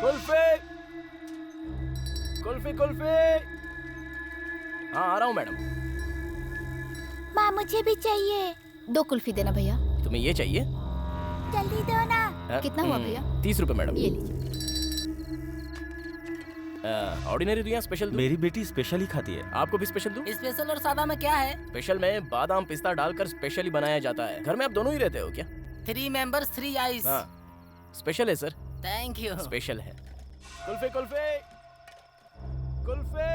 कुल्फी कुल्फी कुल्फी। हाँ आ रहा हूँ मैडम। माँ मुझे भी चाहिए। 2 कुल्फी देना भैया। तुम्हें ये चाहिए? जल्दी दो ना। कितना हुआ भैया? 30 रुपए मैडम। ये लीजिए। ऑर्डिनरी दूं या स्पेशल दूं? मेरी बेटी स्पेशल ही खाती है। आपको भी स्पेशल दूं? स्पेशल और सादा में क्या है? स्पेशल में बादाम पिस्ता डालकर स्पेशली बनाया जाता है। घर में आप दोनों ही रहते हो क्या? 3 मेंबर्स 3 आइस। हाँ स्पेशल है सर। Thank you. स्पेशल है। कुल्फी कुल्फी कुल्फी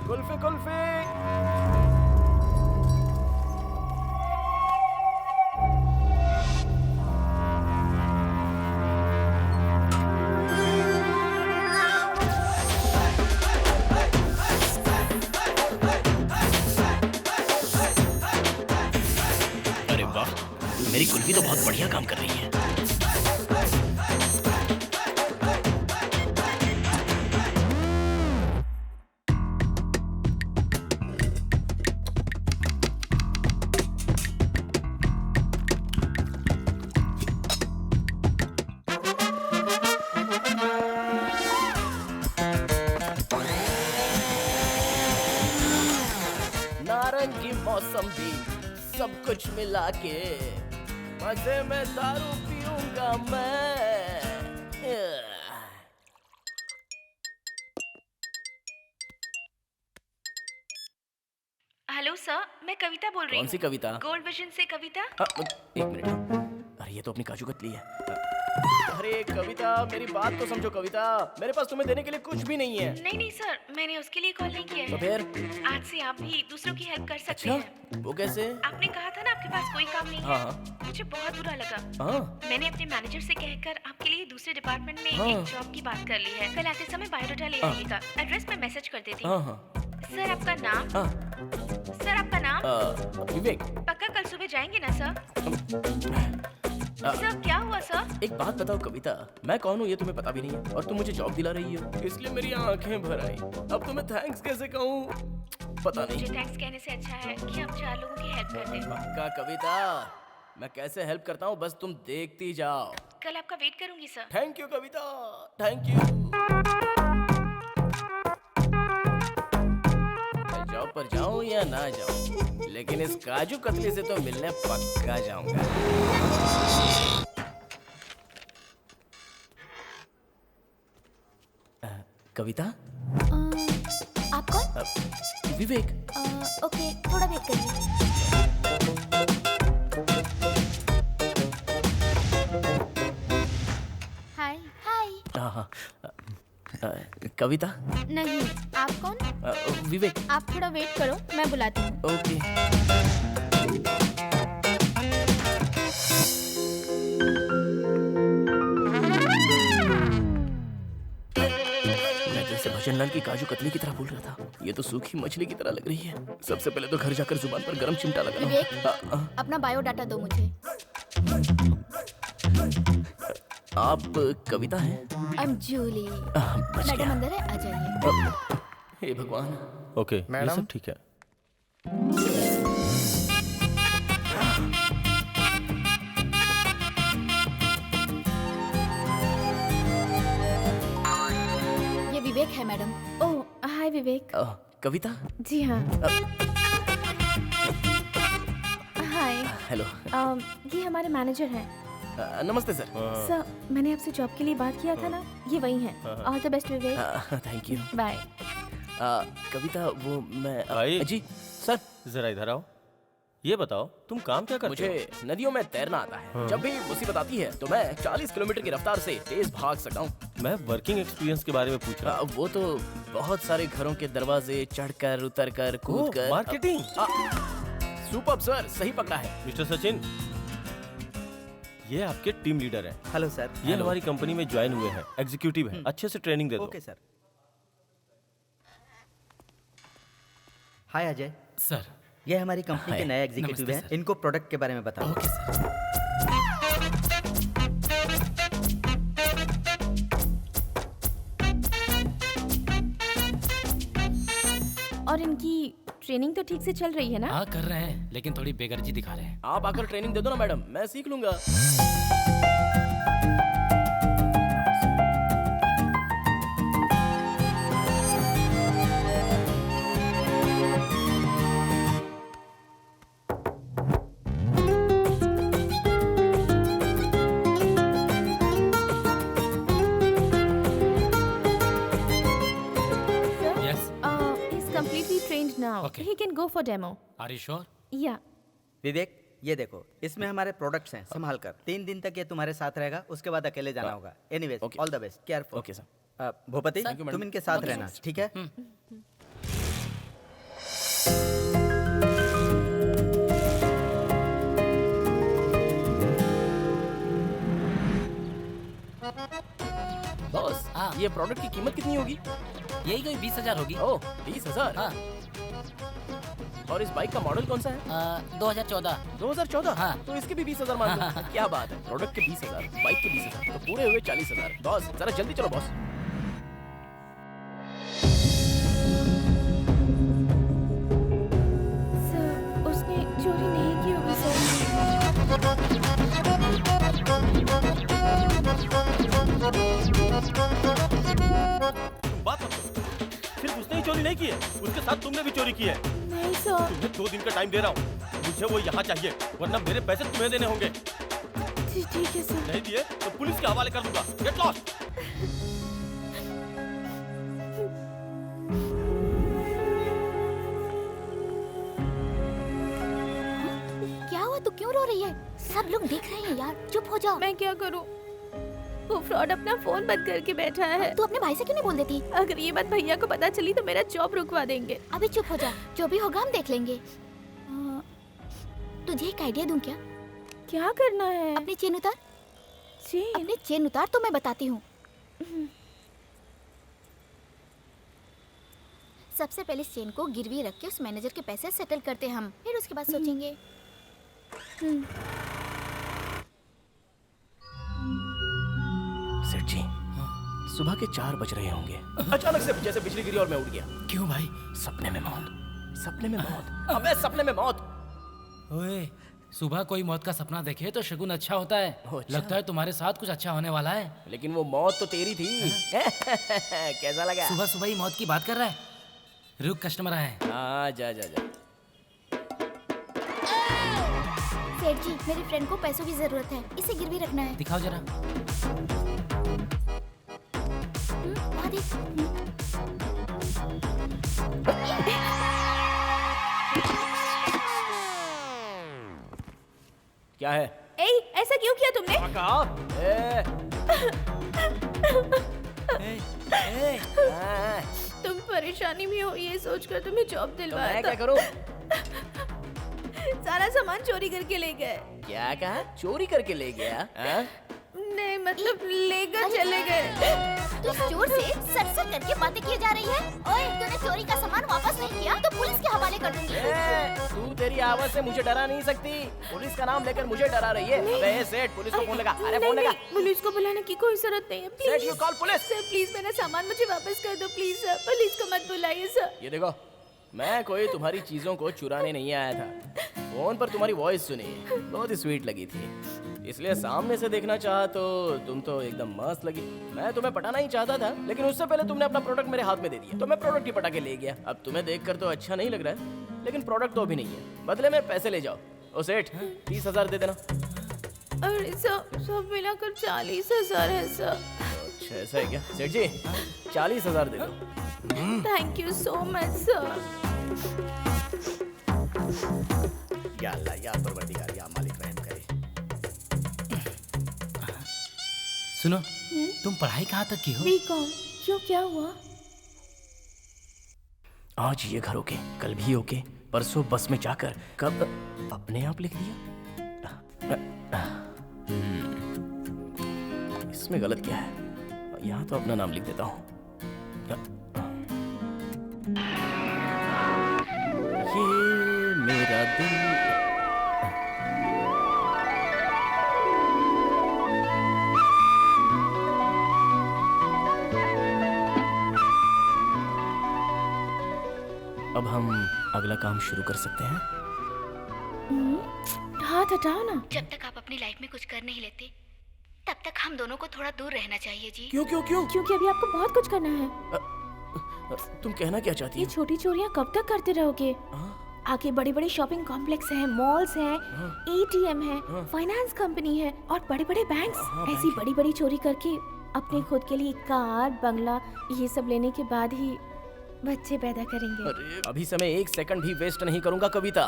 कुल्फी कुल्फी। अरे वाह, मेरी कुल्फी तो बहुत बढ़िया काम कर रही है। नारंगी मौसम भी सब कुछ मिला के मजे में दारू पीऊंगा मैं। हेलो सर, मैं कविता बोल रही हूँ। कौन सी कविता? गोल्ड विजन से कविता। एक मिनट। अरे ये तो अपनी काजू कतली है। अरे कविता मेरी बात तो समझो कविता, मेरे पास तुम्हें देने के लिए कुछ भी नहीं है। नहीं नहीं सर, मैंने उसके लिए कॉल नहीं किया तो है। फिर? आज से आप भी दूसरों की हेल्प कर सकते अच्छा हैं। वो कैसे? आपने कहा था ना आपके पास कोई काम नहीं हाँ, है। हाँ। मुझे बहुत बुरा लगा। हाँ मैंने अपने मैनेजर से कहकर आपके लिए दूसरे डिपार्टमेंट में हाँ। एक जॉब की बात कर ली है। कल आते समय बायोडाटा ले हाँ। आइएगा। एड्रेस में मैसेज कर देती हाँ हूँ। हाँ सर आपका नाम? हाँ। सर आपका नाम? विवेक। पक्का कल सुबह जाएंगे ना सर? सर क्या हुआ सर? एक बात बताओ कविता, मैं कौन हूँ ये तुम्हें पता भी नहीं है और तुम मुझे जॉब दिला रही हो, इसलिए मेरी आंखें भर आई। अब तुम्हें थैंक्स कैसे कहूँ पता नहीं। मुझे थैंक्स कहने से अच्छा है कि आप 4 लोगों की हेल्प कर दें। पक्का कविता, मैं कैसे हेल्प करता हूँ बस तुम देखती जाओ। कल आपका वेट करूंगी sir. Thank you Kavita, thank you. मैं जॉब पर जाऊं या ना जाऊं, लेकिन इस काजू कतली से तो मिलने पक्का जाऊंगा। कविता? आप कौन? विवेक। ओके थोड़ा वेट करिए। हाय हाय। हाँ हाँ। कविता? नहीं, आप कौन? विवेक। आप थोड़ा वेट करो, मैं बुलाती हूँ। ओके। मैं जैसे भजन लाल की काजू कतली की तरह बोल रहा था, ये तो सूखी मछली की तरह लग रही है। सबसे पहले तो घर जाकर जुबान पर गरम चिमटा लगाना। विवेक, अपना बायोडाटा दो मुझे। आप कविता हैं? I am Julie. बच मैडम गया। अंदर है, आ जाइए। हे भगवान। ओके ये मैडम? सब ठीक है। ये विवेक है मैडम। ओह हाय विवेक। कविता? जी हाँ। हाय। हेलो। ये हमारे मैनेजर हैं। नमस्ते सर। सर मैंने आपसे जॉब के लिए बात किया था ना, ये वही हैं। All the best Vivek. Thank you. Bye. Kavita वो मैं भाई। जी सर। जरा इधर आओ। ये बताओ तुम काम क्या करते मुझे नदियों में तैरना आता है। जब भी मुसीबत आती है तो मैं 40 किलोमीटर की रफ्तार से तेज भाग सकता हूँ। हो? मैं वर्किंग एक्सपीरियंस के बारे में पूछ रहा हूँ। वो तो बहुत सारे घरों के दरवाजे चढ़कर उतरकर कूदकर। मार्केटिंग। सुपर्ब सर, सही पकड़ा है। मिस्टर सचिन, ये आपके टीम लीडर हैं। Hello sir. ये हमारी कंपनी में ज्वाइन हुए हैं, एग्जीक्यूटिव हैं। अच्छे से ट्रेनिंग दे दो। Okay sir. Hi Ajay sir. ये हमारी कंपनी के नए एग्जीक्यूटिव नमस्ते हैं। सर। इनको प्रोडक्ट के बारे में बताओ। Okay sir. और इनकी ट्रेनिंग तो ठीक से चल रही है ना? हाँ कर रहे हैं, लेकिन थोड़ी बेगर्जी दिखा रहे हैं। आप आकर ट्रेनिंग दे दो ना मैडम, मैं सीख लूंगा। Okay He can go for demo. Are you sure? Yeah. Vivek, ये देखो, इसमें हमारे प्रोडक्ट्स हैं, संभाल कर। 3 दिन तक ये तुम्हारे साथ रहेगा, उसके बाद अकेले जाना होगा। Anyways, okay. All the best, careful. Okay sir. Bhupathi, Thank you, madam. तुम इनके साथ रहना, ठीक है? बॉस, हाँ। ये प्रोडक्ट की कीमत कितनी होगी? यही कोई 20,000 होगी। ओह, 20,000। हाँ। और इस बाइक का मॉडल कौन सा है? 2014। 2014? हाँ। तो इसके भी 20,000 मान लो। क्या बात है, प्रोडक्ट के 20,000, बाइक के 20,000, तो पूरे हुए 40,000। बॉस, जरा जल्दी चलो बॉस। सर, उसने चोरी नहीं की होगी सर। बात मत करो। सिर्फ उसने ही चोरी नहीं की है, उसके साथ तुमने भी चोरी की है। नहीं सर। तुम्हें 2 दिन का टाइम दे रहा हूँ, मुझे वो यहाँ चाहिए, वरना मेरे पैसे तुम्हें देने होंगे। ठीक है सर। नहीं दिए तो पुलिस के हवाले कर दूंगा। Get lost. क्या हुआ, तू क्यों रो रही है? सब लोग देख रहे हैं यार, चुप हो जाओ। मैं क्या करूं? वो फ्रॉड अपना फोन बंद करके बैठा है। तू अपने भाई से क्यों नहीं बोल देती? अगर ये बात भैया को पता चली तो मेरा जॉब रुकवा देंगे। अभी चुप हो जा, जो भी होगा हम देख लेंगे। तुझे एक आइडिया दूं क्या? क्या करना है? अपनी चेन उतार। चेन? अपनी चेन उतार तो मैं बताती हूँ। सबसे पहले इस चेन को गिरवी रख के उस मैनेजर के पैसे सेटल करते हैं हम, फिर उसके बाद सोचेंगे। सेठ जी, सुबह के 4 बज रहे होंगे। अचानक से जैसे बिजली गिरी और मैं उठ गया। क्यों भाई? सपने में मौत, सपने में मौत, अबे सपने में मौत। ओए, सुबह कोई मौत का सपना देखे तो शगुन अच्छा होता है। अच्छा। लगता है तुम्हारे साथ कुछ अच्छा होने वाला है। लेकिन वो मौत तो तेरी थी। कैसा लगा? सुबह सुबह ही मौत की बात कर रहा है। रुक, कस्टमर आए। हाँ, जा जा जा। सेठ जी, मेरी फ्रेंड को पैसों की जरूरत है, इसे गिरवी रखना है। दिखाओ जरा। वहाँ देख। क्या है? ए, ऐसा क्यों किया तुमने? तुम परेशानी में हो ये सोचकर तुम्हें जॉब तो दिलवाया मैं था। क्या करूं? सारा सामान चोरी करके ले गए। क्या कहा? चोरी करके ले गया? हाँ? नहीं, मतलब लेकर चले गए। तू चोर से सर करके बातें किए जा रही है। ओए, तूने चोरी का सामान वापस नहीं किया तो पुलिस के हवाले कर दूंगी। तू तेरी आवाज से मुझे डरा नहीं सकती। पुलिस का नाम लेकर मुझे डरा रही है। अबे सेठ, पुलिस को फोन लगा। अरे फोन लगा। पुलिस को बुलाने की कोई जरूरत नहीं है। सेठ, you call police। Sir please मेरा सामान मुझे वापस कर दो प्लीज सर। पुलिस को मत बुलाइए सर। ये देखो, मैं कोई तुम्हारी चीजों को चुराने नहीं आया था। फोन पर तुम्हारी वॉइस सुनी, बहुत ही स्वीट लगी थी, इसलिए सामने से देखना चाहा तो तुम तो एकदम मस्त लगी। मैं तुम्हें पटाना ही चाहता था, लेकिन उससे पहले तुमने अपना प्रोडक्ट मेरे हाथ में दे दिया, तो मैं प्रोडक्ट ही पटा के ले गया। अब तुम्हें देखकर तो अच्छा नहीं लग रहा है, लेकिन प्रोडक्ट तो अभी नहीं है। बदले में पैसे ले जाओ। ओ सेठ, 30,000 दे देना। अरे सर, सब मिलाकर 40,000 है सर। अच्छा, ऐसा है क्या? सेठ जी, 40,000 दे दो। Thank you so much sir. या अल्लाह, या परवरदिगार, या मालिक रहम करे। सुनो, तुम पढ़ाई कहाँ तक की हो? बीकॉम। क्यों, क्या हुआ? आज ये घर ओके, कल भी ओके, परसों बस में जाकर कब अपने आप लिख दिया। इसमें गलत क्या है? यहाँ तो अपना नाम लिख देता हूँ। ये मेरा दिल। अब हम अगला काम शुरू कर सकते हैं। हाथ हटाओ ना। जब तक आप अपनी लाइफ में कुछ कर नहीं लेते, तब तक हम दोनों को थोड़ा दूर रहना चाहिए जी। क्यों क्यों क्यों? क्योंकि अभी आपको बहुत कुछ करना है। तुम कहना क्या चाहती ये हो? छोटी चोरियां कब तक करते रहोगे? आगे बड़े बड़े शॉपिंग कॉम्प्लेक्स हैं, मॉल्स हैं, एटीएम है, फाइनेंस कंपनी है और बड़े बड़े बैंक्स। ऐसी बड़ी बड़ी चोरी करके अपने खुद के लिए कार, बंगला ये सब लेने के बाद ही बच्चे पैदा करेंगे। अरे अभी से मैं 1 सेकंड भी वेस्ट नहीं करूंगा कविता।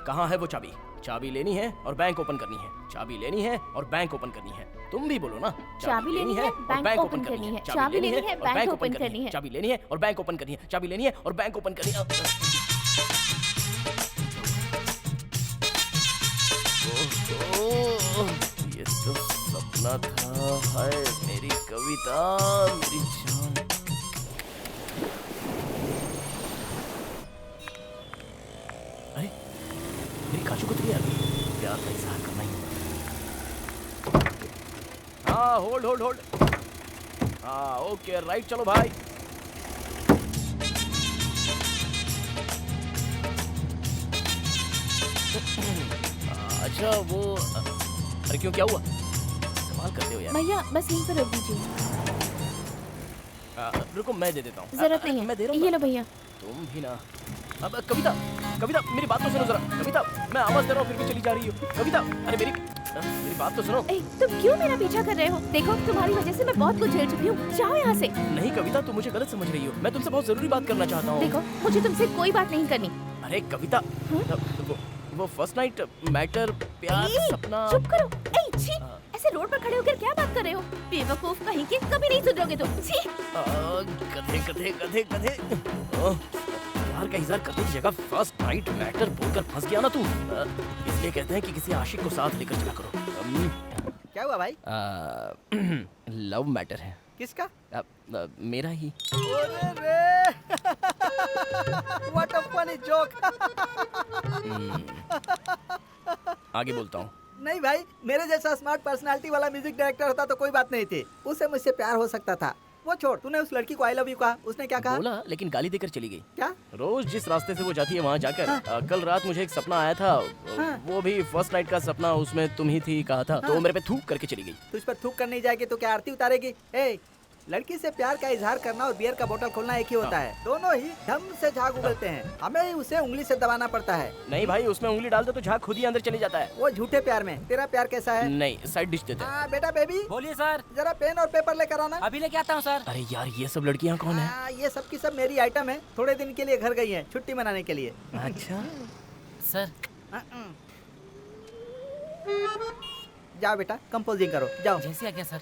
कहाँ है वो चाबी? चाबी लेनी है और बैंक ओपन करनी है। चाबी लेनी है और बैंक ओपन करनी है। तुम भी बोलो ना। चाबी लेनी है, और बैंक ओपन करनी है। चाबी लेनी है, बैंक ओपन करनी है। चाबी लेनी है और बैंक ओपन करनी है। चाबी लेनी है और बैंक ओपन करनी है। ओह, ये तो सपना था। हाय मेरी कविता, मेरी जान। अरे मेरी काजू कतरी आ गई। प्यार का इजहार करना ही होगा। हाँ होल्ड। हाँ ओके राइट चलो भाई। अच्छा वो अरे क्यों क्या हुआ? कमाल करते हो यार। भैया बस यहीं पर रोक दीजिए। रुको मैं दे देता हूँ। जरूरत नहीं मैं दे रहा है, हूँ ये ना। लो भैया। तुम भी ना। अब कविता मेरी बात तो सुनो जरा। कविता मैं आवाज दे रहा हूँ फिर भी चली जा रही हो। कविता अरे मेरी बात तो सुनो। ए, तुम क्यों मेरा पीछा कर रहे हो? देखो तुम्हारी वजह से मैं बहुत कुछ झेल चुकी हूँ। जाओ यहाँ से। नहीं कविता तुम मुझे गलत समझ रही हो। मैं तुमसे बहुत जरूरी बात करना चाहता हूँ। देखो मुझे तुमसे कोई बात नहीं करनी। अरे कविता वो फर्स्ट नाइट मैटर प्यार ए, सपना। चुप करो। ए, छी, ऐसे रोड पर खड़े होकर क्या बात कर रहे हो? बेवकूफ कहीं के, कभी नहीं सुधरोगे तुम। छी। गधे प्यार का इजहार करने की जगह फर्स्ट नाइट मैटर बोलकर फंस गया ना तू। इसलिए कहते हैं कि किसी आशिक को साथ लेकर चला करो। क्या हुआ भाई? लव मैटर है। किसका? मेरा ही। अरे रे व्हाट अ फनी जोक। आगे बोलता हूँ। नहीं भाई, मेरे जैसा स्मार्ट पर्सनालिटी वाला म्यूजिक डायरेक्टर होता तो कोई बात नहीं थी। उससे मुझसे प्यार हो सकता था। वो छोड़, तूने उस लड़की को आई लव यू कहा, उसने क्या कहा? बोला लेकिन गाली देकर चली गई। क्या? रोज जिस रास्ते से वो जाती है वहाँ जाकर। कल रात मुझे एक सपना आया था। वो भी फर्स्ट नाइट का सपना, उसमें तुम ही थी कहा था। तो मेरे पे थूक करके चली गई। तुझ पर थूक करने जाएगी तो क्या आरती उतारेगी? ए, लड़की से प्यार का इजहार करना और बियर का बोतल खोलना एक ही होता है। दोनों ही धम से झाग उगलते हैं। हमें ही उसे उंगली से दबाना पड़ता है। नहीं भाई उसमें उंगली डाल दो तो झाग खुद ही अंदर चली जाता है। वो झूठे प्यार में। तेरा प्यार कैसा है? नहीं साइड डिश देते हैं। बेटा बेबी बोलिए सर। जरा पेन और पेपर लेकर आना। अभी लेके आता हूँ सर। अरे यार ये सब लड़कियाँ कौन है? ये सब की सब मेरी आइटम है। थोड़े दिन के लिए घर गई हैं, छुट्टी मनाने के लिए। अच्छा सर जाओ बेटा कंपोजिंग करो, जाओ। जैसे आ गया सर।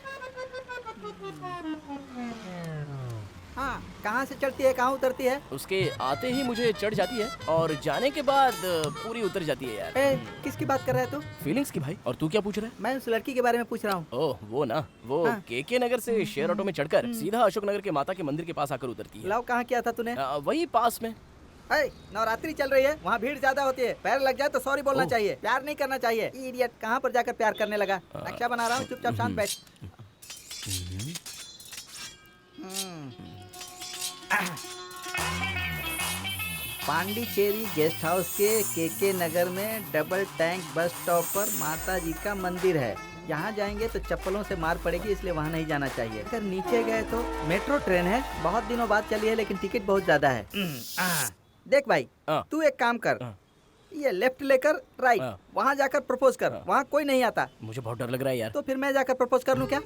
हाँ, कहाँ से चढ़ती है कहाँ उतरती है? उसके आते ही मुझे चढ़ जाती है और जाने के बाद पूरी उतर जाती है यार। ए, किसकी बात कर रहा है तू? फीलिंग्स की भाई। और तू क्या पूछ रहा है? मैं उस लड़की के बारे में पूछ रहा हूँ। ओह वो ना, वो हाँ। केके नगर से शेयर ऑटो में चढ़कर सीधा अशोक नगर के माता के मंदिर के पास आकर उतरती है। लव कहाँ किया था तूने? वही पास में। ए, नवरात्रि चल रही है, वहाँ भीड़ ज्यादा होती है। पैर लग जाए तो सॉरी बोलना चाहिए, प्यार नहीं करना चाहिए। इडियट, कहाँ पर जाकर प्यार करने लगा? नक्शा बना रहा हूँ, चुपचाप शांत बैठ। पांडिचेरी गेस्ट हाउस के केके नगर में डबल टैंक बस स्टॉप पर माता जी का मंदिर है। यहाँ जाएंगे तो चप्पलों से मार पड़ेगी, इसलिए वहाँ नहीं जाना चाहिए। अगर नीचे गए तो मेट्रो ट्रेन है, बहुत दिनों बाद चली है लेकिन टिकट बहुत ज्यादा है। देख भाई, तू एक काम कर, ये लेफ्ट लेकर राइट, वहाँ जाकर प्रपोज कर। वहाँ कोई नहीं आता। मुझे बहुत डर लग रहा है यार। तो फिर मैं जाकर प्रपोज कर लूँ क्या?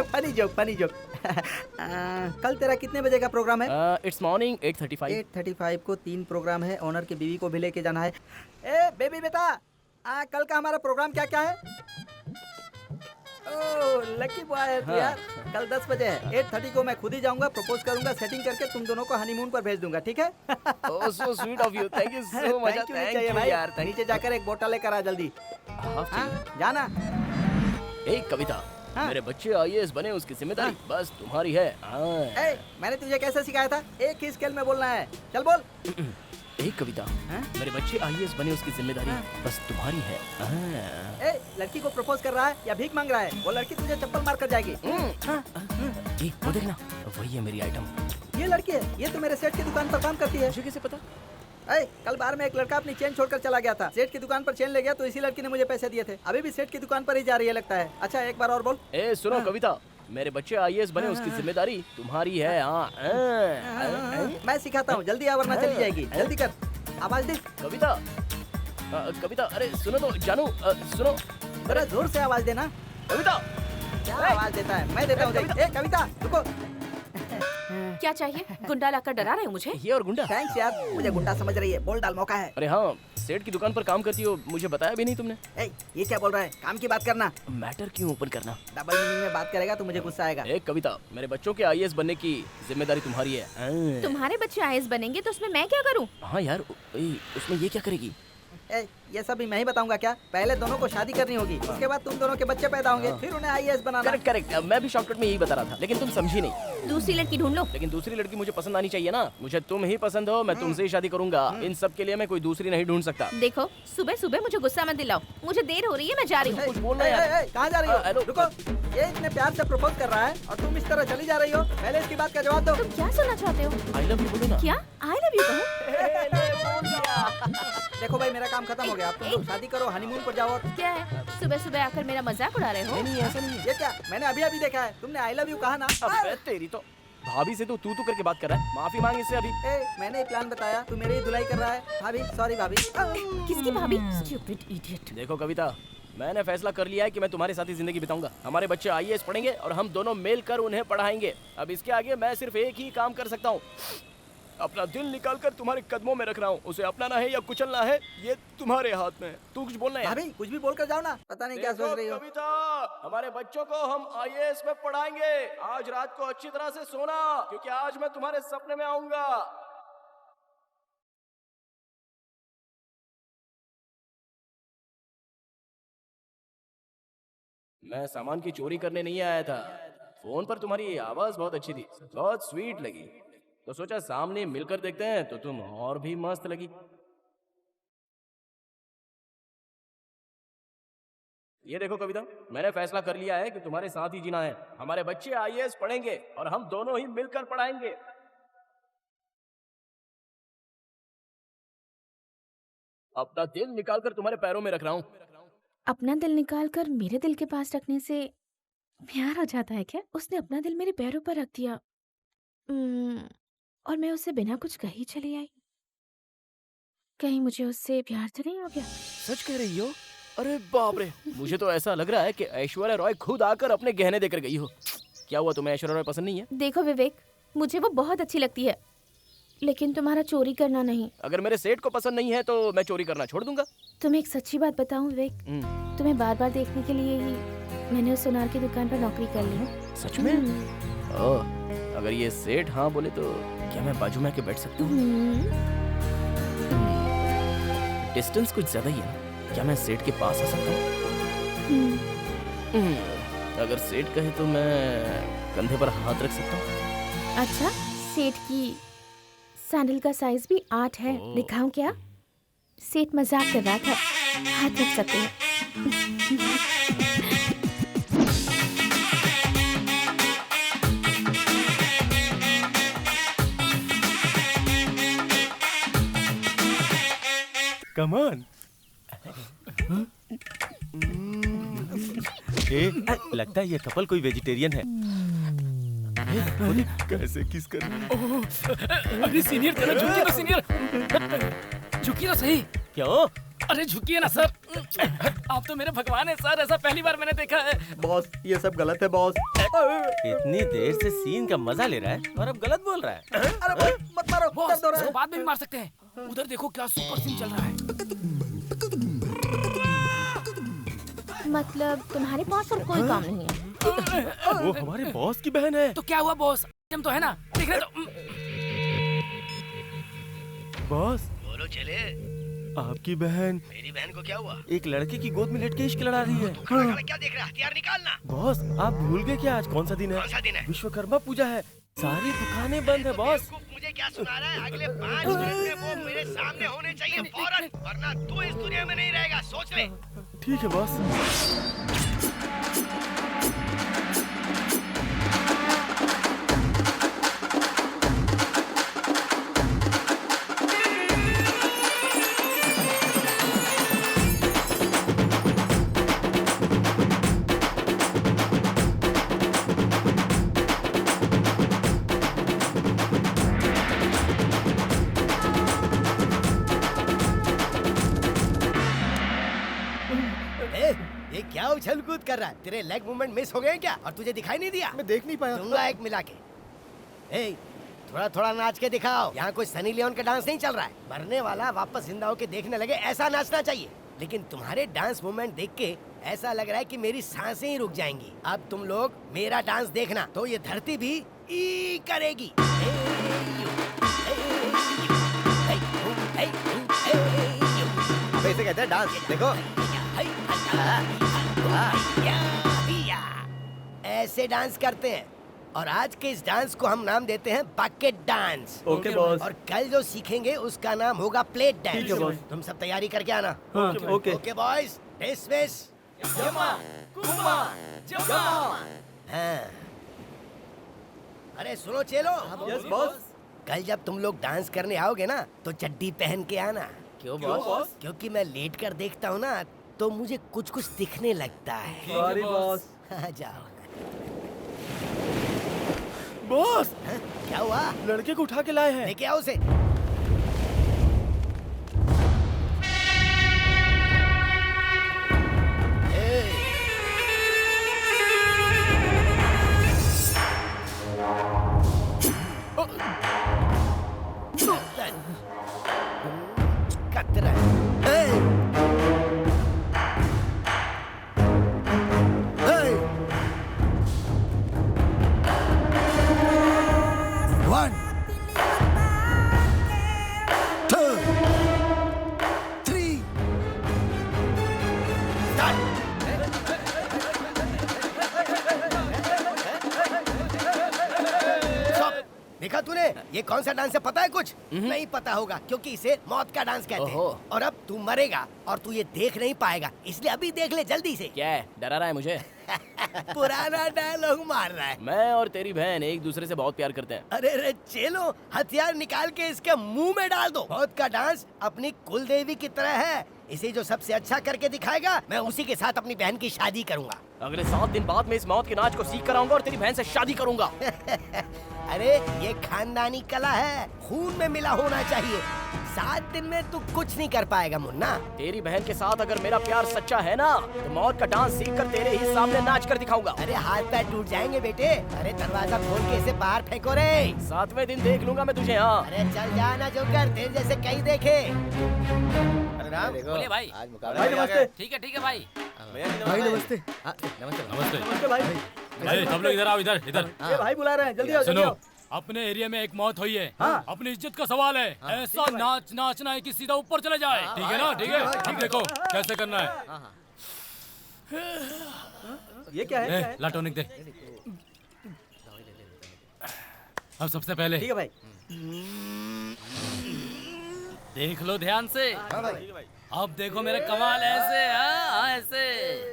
Funny joke, funny joke. कल तेरा कितने बजे का प्रोग्राम है? It's morning 8:35। 8:35 को 3 प्रोग्राम है। ओनर की बीवी को भी लेके जाना है। ए बेबी बेटा, कल का हमारा प्रोग्राम क्या क्या है? ओह लकी बॉय है तू यार। कल 10 बजे है। 8:30 को मैं खुद ही जाऊंगा, प्रपोज करूंगा, सेटिंग करके तुम दोनों को हनीमून पर भेज दूंगा, ठीक है? Oh so sweet of you, thank you so much. Thank you भाई यार। नीचे जाकर एक बोतल लेकर आ जल्दी। जाना। ए कविता, मेरे बच्चे आईएएस बने उसकी जिम्मेदारी बस तुम्हारी है। ए, मैंने तुझे कैसे सिखाया था? एक ही स्केल में बोलना है, चल बोल। एक कविता, मेरे बच्चे आईएएस बने उसकी जिम्मेदारी बस तुम्हारी है। ए, लड़की को प्रपोज कर रहा है या भीख मांग रहा है? वो लड़की तुझे चप्पल मार कर जाएगी। वो देखना, वही है मेरी आइटम। ये लड़की है, ये तो मेरे सेठ की दुकान पर काम करती है। मुझे कैसे पता? कल बार में एक लड़का अपनी चेन छोड़कर चला गया था। सेठ की दुकान पर चेन ले गया तो इसी लड़की ने मुझे पैसे दिए थे। अभी भी सेठ की दुकान पर ही जा रही है लगता है। अच्छा एक बार और बोल। ए सुनो कविता, मेरे बच्चे आईएएस बने उसकी जिम्मेदारी तुम्हारी है। मैं सिखाता हूँ, जल्दी आ वरना चली जाएगी। जल्दी कर, आवाज दे। कविता, कविता अरे सुनो तो जानू, सुनो अरे जोर से आवाज देना। कविता। क्या आवाज देता है? मैं देता हूँ। ए कविता रुको। क्या चाहिए? गुंडा लाकर डरा रहे हो मुझे? ये और गुंडा? थैंक्स यार, मुझे गुंडा समझ रही है। बोल डाल, मौका है। अरे हाँ, सेठ की दुकान पर काम करती हो, मुझे बताया भी नहीं तुमने। ए, ये क्या बोल रहा है? काम की बात करना। मैटर क्यों ओपन करना? डबल मीनिंग में बात करेगा तो मुझे गुस्सा आएगा। एक कविता, मेरे बच्चों के आईएएस बनने की जिम्मेदारी तुम्हारी है। तुम्हारे बच्चे आईएएस बनेंगे तो उसमें मैं क्या करूँ? हाँ यार, उसमें ये क्या करेगी? ए, ये सब भी मैं ही बताऊंगा क्या? पहले दोनों को शादी करनी होगी, उसके बाद तुम दोनों के बच्चे पैदा होंगे, फिर उन्हें आईएएस बनाना। करेक्ट करेक्ट, मैं भी शॉर्टकट में यही बता रहा था, लेकिन तुम समझी नहीं। दूसरी लड़की ढूंढ लो। लेकिन दूसरी लड़की मुझे पसंद आनी चाहिए ना। मुझे तुम ही पसंद हो, मैं तुमसे ही शादी करूंगा। इन सब के लिए मैं कोई दूसरी नहीं ढूंढ सकता। देखो, सुबह सुबह मुझे गुस्सा मत दिलाओ, मुझे देर हो रही है, मैं जा रही हूँ। कुछ बोलना यार। कहाँ जा रही हेलो। हो? रुको, ये इतने प्यार से प्रपोज कर रहा है और तुम इस तरह चली जा रही हो। पहले इसकी बात का जवाब दो। तुम क्या सुनना चाहते हो? आई लव यू बोलो ना। क्या? आई लव यू कहो? देखो भाई, मेरा काम खत्म हो गया। अब तुम लोग शादी करो, हनीमून पर जाओ। और क्या है? सुबह सुबह आकर मेरा मजाक उड़ा रहे हो? नहीं ऐसा नहीं है। ये क्या? मैंने अभी अभी देखा है, तुमने आई लव यू कहा ना। अबे तेरी तो भाभी से तो तू करके बात कर रहा है। माफी मांग इससे अभी। मैंने ही प्लान बताया, तू मेरी ही धुलाई कर रहा है। भाभी, सॉरी भाभी। किसकी भाभी? Stupid idiot. देखो कविता, मैंने फैसला कर लिया है कि मैं तुम्हारे साथ ही जिंदगी बिताऊंगा। हमारे बच्चे आईएएस पढ़ेंगे और हम दोनों मिलकर उन्हें पढ़ाएंगे। अब इसके आगे मैं सिर्फ एक ही काम कर सकता हूँ, अपना दिल निकालकर तुम्हारे कदमों में रख रहा हूँ। उसे अपनाना है या कुचलना है, ये तुम्हारे हाथ में है। तू कुछ बोलना है? भाभी, कुछ भी बोलकर जाओ ना। पता नहीं क्या सोच रही हो। कविता, हमारे बच्चों को हम आईएएस में पढ़ाएंगे। आज रात को अच्छी तरह से सोना, क्योंकि आज मैं तुम्हारे सपने में आऊंगा। मैं सामान की चोरी करने नहीं आया था। फोन पर तुम्हारी आवाज बहुत अच्छी थी, बहुत स्वीट लगी, तो सोचा सामने मिलकर देखते हैं, तो तुम और भी मस्त लगी। ये देखो कविता, मैंने फैसला कर लिया है कि तुम्हारे साथ ही जीना है। हमारे बच्चे आईएएस पढ़ेंगे और हम दोनों ही मिलकर पढ़ाएंगे। अपना दिल निकालकर तुम्हारे पैरों में रख रहा हूँ। अपना दिल निकालकर मेरे दिल के पास रखने से प्यार हो जाता है क्या? उसने अपना दिल मेरे पैरों पर रख दिया और मैं उससे बिना कुछ कही चली आई। कहीं मुझे उससे प्यार तो नहीं हो गया? सच कह रही हो? अरे बाप रे, मुझे तो ऐसा लग रहा है कि ऐश्वर्या रॉय खुद आकर अपने गहने देकर गई हो। क्या हुआ, तुम्हें ऐश्वर्या रॉय पसंद नहीं है? देखो विवेक, मुझे वो बहुत अच्छी लगती है, लेकिन तुम्हारा चोरी करना नहीं। अगर मेरे सेठ को पसंद नहीं है तो मैं चोरी करना छोड़ दूंगा। तुम्हें एक सच्ची बात बताऊं विवेक, तुम्हें बार बार देखने के लिए ही मैंने उस सुनार की दुकान पर नौकरी कर ली है। सच में? ओह, अगर ये सेठ हाँ बोले तो क्या मैं बाजू में आके बैठ सकता हूँ? डिस्टेंस कुछ ज्यादा ही है ना, क्या मैं सेठ के पास आ सकता हूँ? अगर सेठ कहे तो मैं कंधे पर हाथ रख सकता हूँ। अच्छा, सेठ की सैंडल का साइज भी 8 है, दिखाऊं क्या? सेठ मजाक कर रहा था, हाथ रख सकते हैं। Come on. लगता है ये कपल कोई वेजिटेरियन है। कैसे किस कर रही है? अरे सीनियर, जरा झुकिए ना सीनियर, झुकिए ना सही। क्यों? अरे झुकिए ना सर, आप तो मेरे भगवान है सर, ऐसा पहली बार मैंने देखा है। बॉस, ये सब गलत है बॉस। इतनी देर से सीन का मजा ले रहा है और अब गलत बोल रहा है। अरे मत मारो, बॉस, दर्द हो रहा इसको है। बाद में भी मार सकते हैं। उधर देखो क्या सुपर सीन चल रहा है। मतलब तुम्हारे पास और कोई काम नहीं है? वो हमारे बॉस की बहन है। तो क्या हुआ बॉस, तो है ना, देख रहे तो। बॉस, बोलो चले। आपकी बहन मेरी बहन को क्या हुआ? एक लड़के की गोद में लेट के इश्क लड़ा रही है। क्या देख रहा है? हथियार निकालना। बॉस, आप भूल गए क्या आज कौन सा दिन है? कौन सा दिन है? विश्वकर्मा पूजा है, सारी दुकानें बंद है बॉस। मुझे क्या सुना रहा है? अगले 5 मिनट में वो मेरे सामने होने चाहिए फौरन, वरना तू इस दुनिया में नहीं रहेगा, सोच ले। ठीक है बॉस। ये क्या उछल कूद कर रहा है? तेरे लेग मूवमेंट मिस हो गए क्या और तुझे दिखाई नहीं दिया? मैं देख नहीं पाया। दूंगा एक मिला के। थोड़ा थोड़ा नाच के दिखाओ। यहाँ कोई सनी लियोन का डांस नहीं चल रहा है। मरने वाला वापस जिंदा होके देखने लगे, ऐसा नाचना चाहिए। लेकिन तुम्हारे डांस मूवमेंट देख के ऐसा लग रहा है कि मेरी सांसें ही रुक जाएंगी। अब तुम लोग मेरा डांस देखना तो ये धरती भी ई करेगी। ऐसे कहते हैं डांस, देखो। ऐसे डांस करते हैं और आज के इस डांस को हम नाम देते हैं बकेट डांस। Okay boss. और कल जो सीखेंगे उसका नाम होगा प्लेट ठीक है डांस। बॉस। तुम सब तैयारी करके आना। हाँ, ओके। Okay boys, dismiss. हाँ। अरे सुनो चेलो। Yes boss. कल जब तुम लोग डांस करने आओगे ना तो चड्डी पहन के आना। क्यों बॉस? क्योंकि मैं लेट कर देखता हूँ ना तो मुझे कुछ कुछ दिखने लगता है। Sorry boss. हाँ, जाओ। बॉस, हाँ, क्या हुआ? लड़के को उठा के लाए हैं। लेके आओ उसे। देखा तूने? ये कौन सा डांस है पता है कुछ? नहीं पता होगा क्योंकि इसे मौत का डांस कहते हैं। ओहो। और अब तू मरेगा और तू ये देख नहीं पाएगा, इसलिए अभी देख ले जल्दी से। क्या है, डरा रहा है मुझे? पुराना डायलॉग मार रहा है। मैं और तेरी बहन एक दूसरे से बहुत प्यार करते हैं। अरे रे चेलो, हथियार निकाल के इसके मुंह में डाल दो। मौत का डांस अपनी कुल देवी की तरह है। इसे जो सबसे अच्छा करके दिखाएगा मैं उसी के साथ अपनी बहन की शादी करूंगा। अगले 7 दिन बाद मैं इस मौत के नाच को सीख कर आऊंगा और तेरी बहन से शादी करूंगा। अरे ये खानदानी कला है, खून में मिला होना चाहिए। 7 दिन में तू कुछ नहीं कर पाएगा मुन्ना। तेरी बहन के साथ अगर मेरा प्यार सच्चा है ना तो मौत का डांस सीख कर तेरे ही सामने नाच कर दिखाऊंगा। अरे हाथ पैर टूट जाएंगे बेटे। अरे दरवाजा खोल के इसे बाहर फेंको रे। 7वें दिन देख लूंगा मैं तुझे। हाँ, अरे चल जाना जोकर, तेरे जैसे कई देखे। बोलिए भाई। भाई नमस्ते। ठीक है भाई। भाई नमस्ते। नमस्ते। नमस्ते भाई। अरे सब लोग इधर आओ, इधर इधर। ये भाई बुला रहे हैं, जल्दी आओ, जल्दी सुनो, आओ। अपने एरिया में एक मौत हुई है। हाँ। अपनी इज्जत का सवाल है। ऐसा नाच नाचना है कि सीधा ऊपर चले जाए। ठीक है ना? ठीक है। अब देखो कैसे करना है। ये क्या है? क्या है? ला टॉनिक दे। अब सबसे पहले ठीक है भाई। देख लो ध्यान से। अब देखो मेरे कमाल ऐसे। हाँ, ऐसे।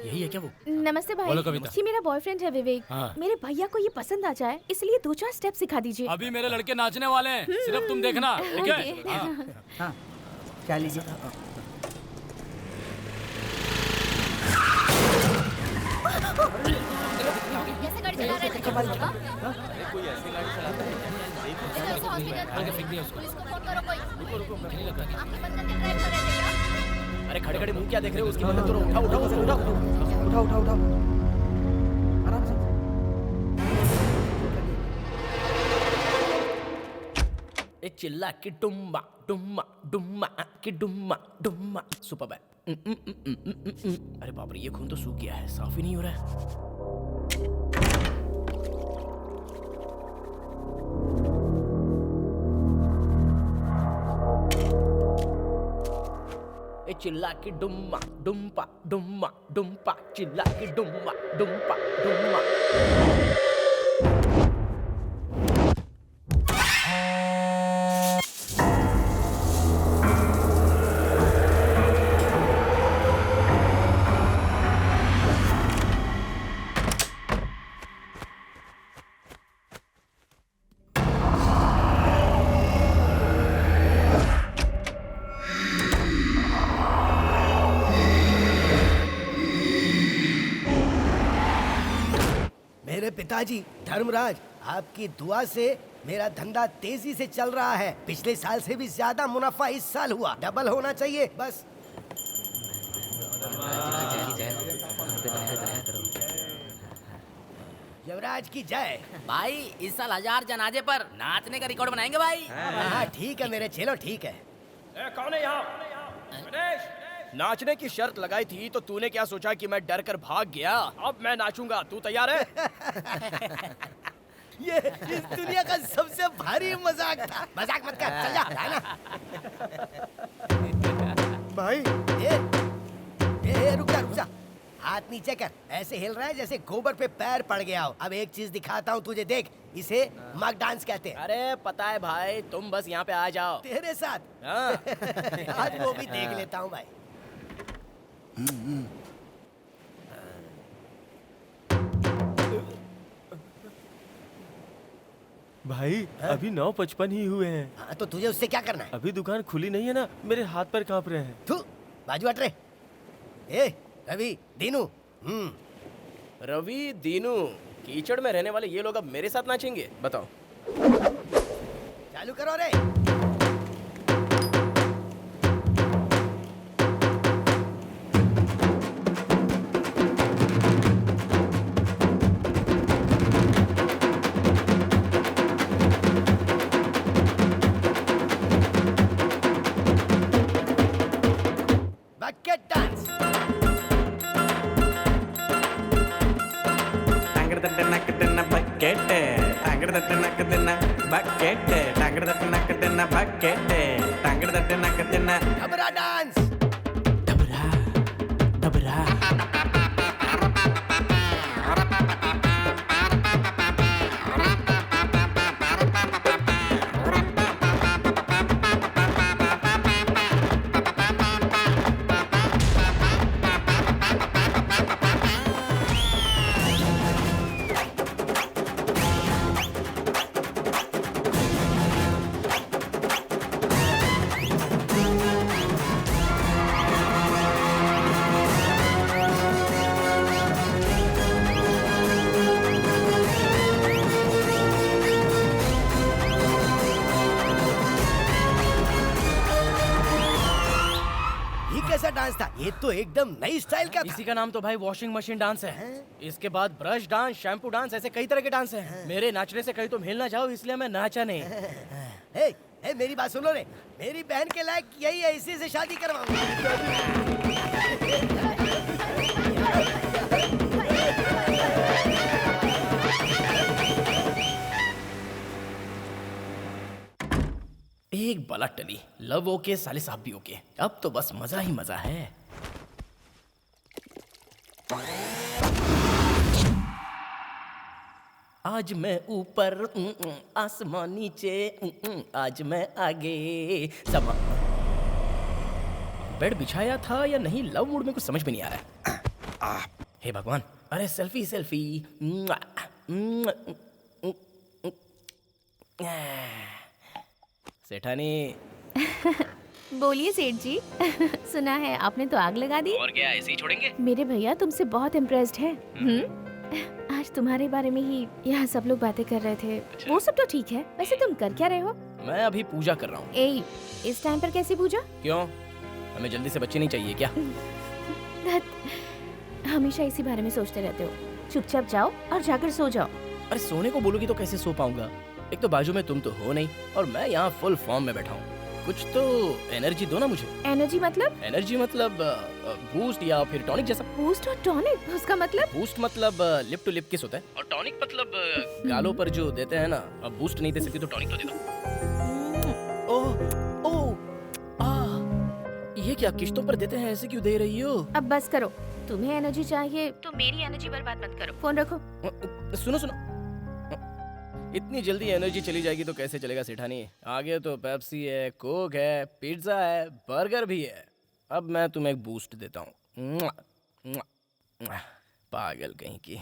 यही है क्या वो? नमस्ते भाई। बोलो कविता। ये मेरा बॉयफ्रेंड है विवेक। हाँ। मेरे भैया को ये पसंद आ जाए इसलिए 2-4 स्टेप सिखा दीजिए। अभी मेरे लड़के नाचने वाले हैं, सिर्फ तुम देखना। ठीक है? ओके। हाँ। हाँ, क्या लीजिए? कैसे गाड़ी चला रहे थे? आगे फेंक दिया उसको। पुलिस को फोन करो कोई। आंखें बंद करके ड्राइव कर रहे थे क्या? अरे खड़े खड़े मुंह क्या देख रहे हो? उसकी मदद करो। उठाओ उठाओ उसे, उठाओ। उठाओ उठाओ उठाओ, आराम से। ए चिल्ला की डुम्मा डुम्मा डुम्मा की डुम्मा डुम्मा। सुपर है। अरे बाप रे, ये खून तो सूख गया है, साफ ही नहीं हो रहा है। ए चिल्ला की डुम्मा डुम्पा डुम्मा डुम्पा, चिल्ला की डुम्मा डुम्पा डुम्मा। मेरे पिताजी धर्मराज, आपकी दुआ से मेरा धंधा तेजी से चल रहा है। पिछले साल से भी ज्यादा मुनाफा इस साल हुआ। डबल होना चाहिए बस। युवराज की जय। भाई इस साल 1000 जनाजे पर नाचने का रिकॉर्ड बनाएंगे भाई। हाँ ठीक है मेरे चलो ठीक है। कौन है यहाँ? गणेश, नाचने की शर्त लगाई थी तो तूने क्या सोचा कि मैं डर कर भाग गया? अब मैं नाचूंगा, तू तैयार है? ये इस दुनिया का सबसे भारी मजाक था। मजाक मत कर, चल जा, है ना? भाई ए, रुक जा। हाथ नीचे कर, ऐसे हिल रहा है जैसे गोबर पे पैर पड़ गया हो। अब एक चीज दिखाता हूँ तुझे, देख। इसे मग डांस कहते हैं। अरे पता है भाई, तुम बस यहाँ पे आ जाओ। तेरे साथ हाँ। आज वो भी देख लेता हूँ भाई। भाई अभी 9:55 ही हुए हैं। हाँ, तो तुझे उससे क्या करना है? अभी दुकान खुली नहीं है ना, मेरे हाथ पर कांप रहे हैं। तू बाजू हट रे। ए रवि, दीनू। रवि, दीनू, कीचड़ में रहने वाले ये लोग अब मेरे साथ नाचेंगे? बताओ। चालू करो रे। Bucket dance. डबरा डांस। कैसा डांस था? ये तो एकदम नई स्टाइल का था। इसी का नाम तो भाई वॉशिंग मशीन डांस है। इसके बाद ब्रश डांस, शैम्पू डांस, ऐसे कई तरह के डांस हैं। मेरे नाचने से कहीं तो मिल ना जाओ, इसलिए मैं नाचा नहीं। ए, मेरी बात सुनो रे। मेरी बहन के लायक यही है, इसी से शादी एक बला टली, लव ओके, साले साहब भी ओके। अब तो बस मजा ही मजा है। आज मैं ऊपर, आसमान नीचे, आज मैं आगे। समा बेड बिछाया था या नहीं, लव मूड में कुछ समझ में नहीं आ रहा है। हे भगवान, अरे सेल्फी सेल्फी। सेठानी। बोलिए सेठ जी। सुना है आपने तो आग लगा दी। और क्या ऐसे ही छोड़ेंगे? मेरे भैया तुमसे बहुत इम्प्रेस्ड है। आज तुम्हारे बारे में ही यहाँ सब लोग बातें कर रहे थे। वो सब तो ठीक है, वैसे तुम कर क्या रहे हो? मैं अभी पूजा कर रहा हूँ। इस टाइम पर कैसी पूजा? क्यों, हमें जल्दी से बच्चे नहीं चाहिए क्या? हमेशा इसी बारे में सोचते रहते हो। चुपचाप जाओ और जाकर सो जाओ। अरे सोने को बोलोगी तो कैसे सो पाऊंगा? एक तो बाजू में तुम तो हो नहीं, और मैं यहाँ फुल फॉर्म में बैठा हूँ। कुछ तो एनर्जी दो ना मुझे। एनर्जी मतलब? एनर्जी मतलब बूस्ट या फिर टॉनिक जैसा। बूस्ट और टॉनिक, उसका मतलब? बूस्ट मतलब लिप टू लिप किस होता है, और टॉनिक मतलब गालों पर जो देते हैं ना। अब बूस्ट नहीं दे सकती तो टॉनिक तो दे दो। ये क्या किश्तों पर देते हैं, ऐसे क्यों दे रही हो? अब बस करो, तुम्हें एनर्जी चाहिए तो मेरी एनर्जी बर्बाद मत करो। फोन रखो। सुनो, इतनी जल्दी एनर्जी चली जाएगी तो कैसे चलेगा सेठानी? आगे तो पेप्सी है, कोक है, पिज्जा है, बर्गर भी है। अब मैं तुम्हें एक बूस्ट देता हूँ। पागल कहीं की।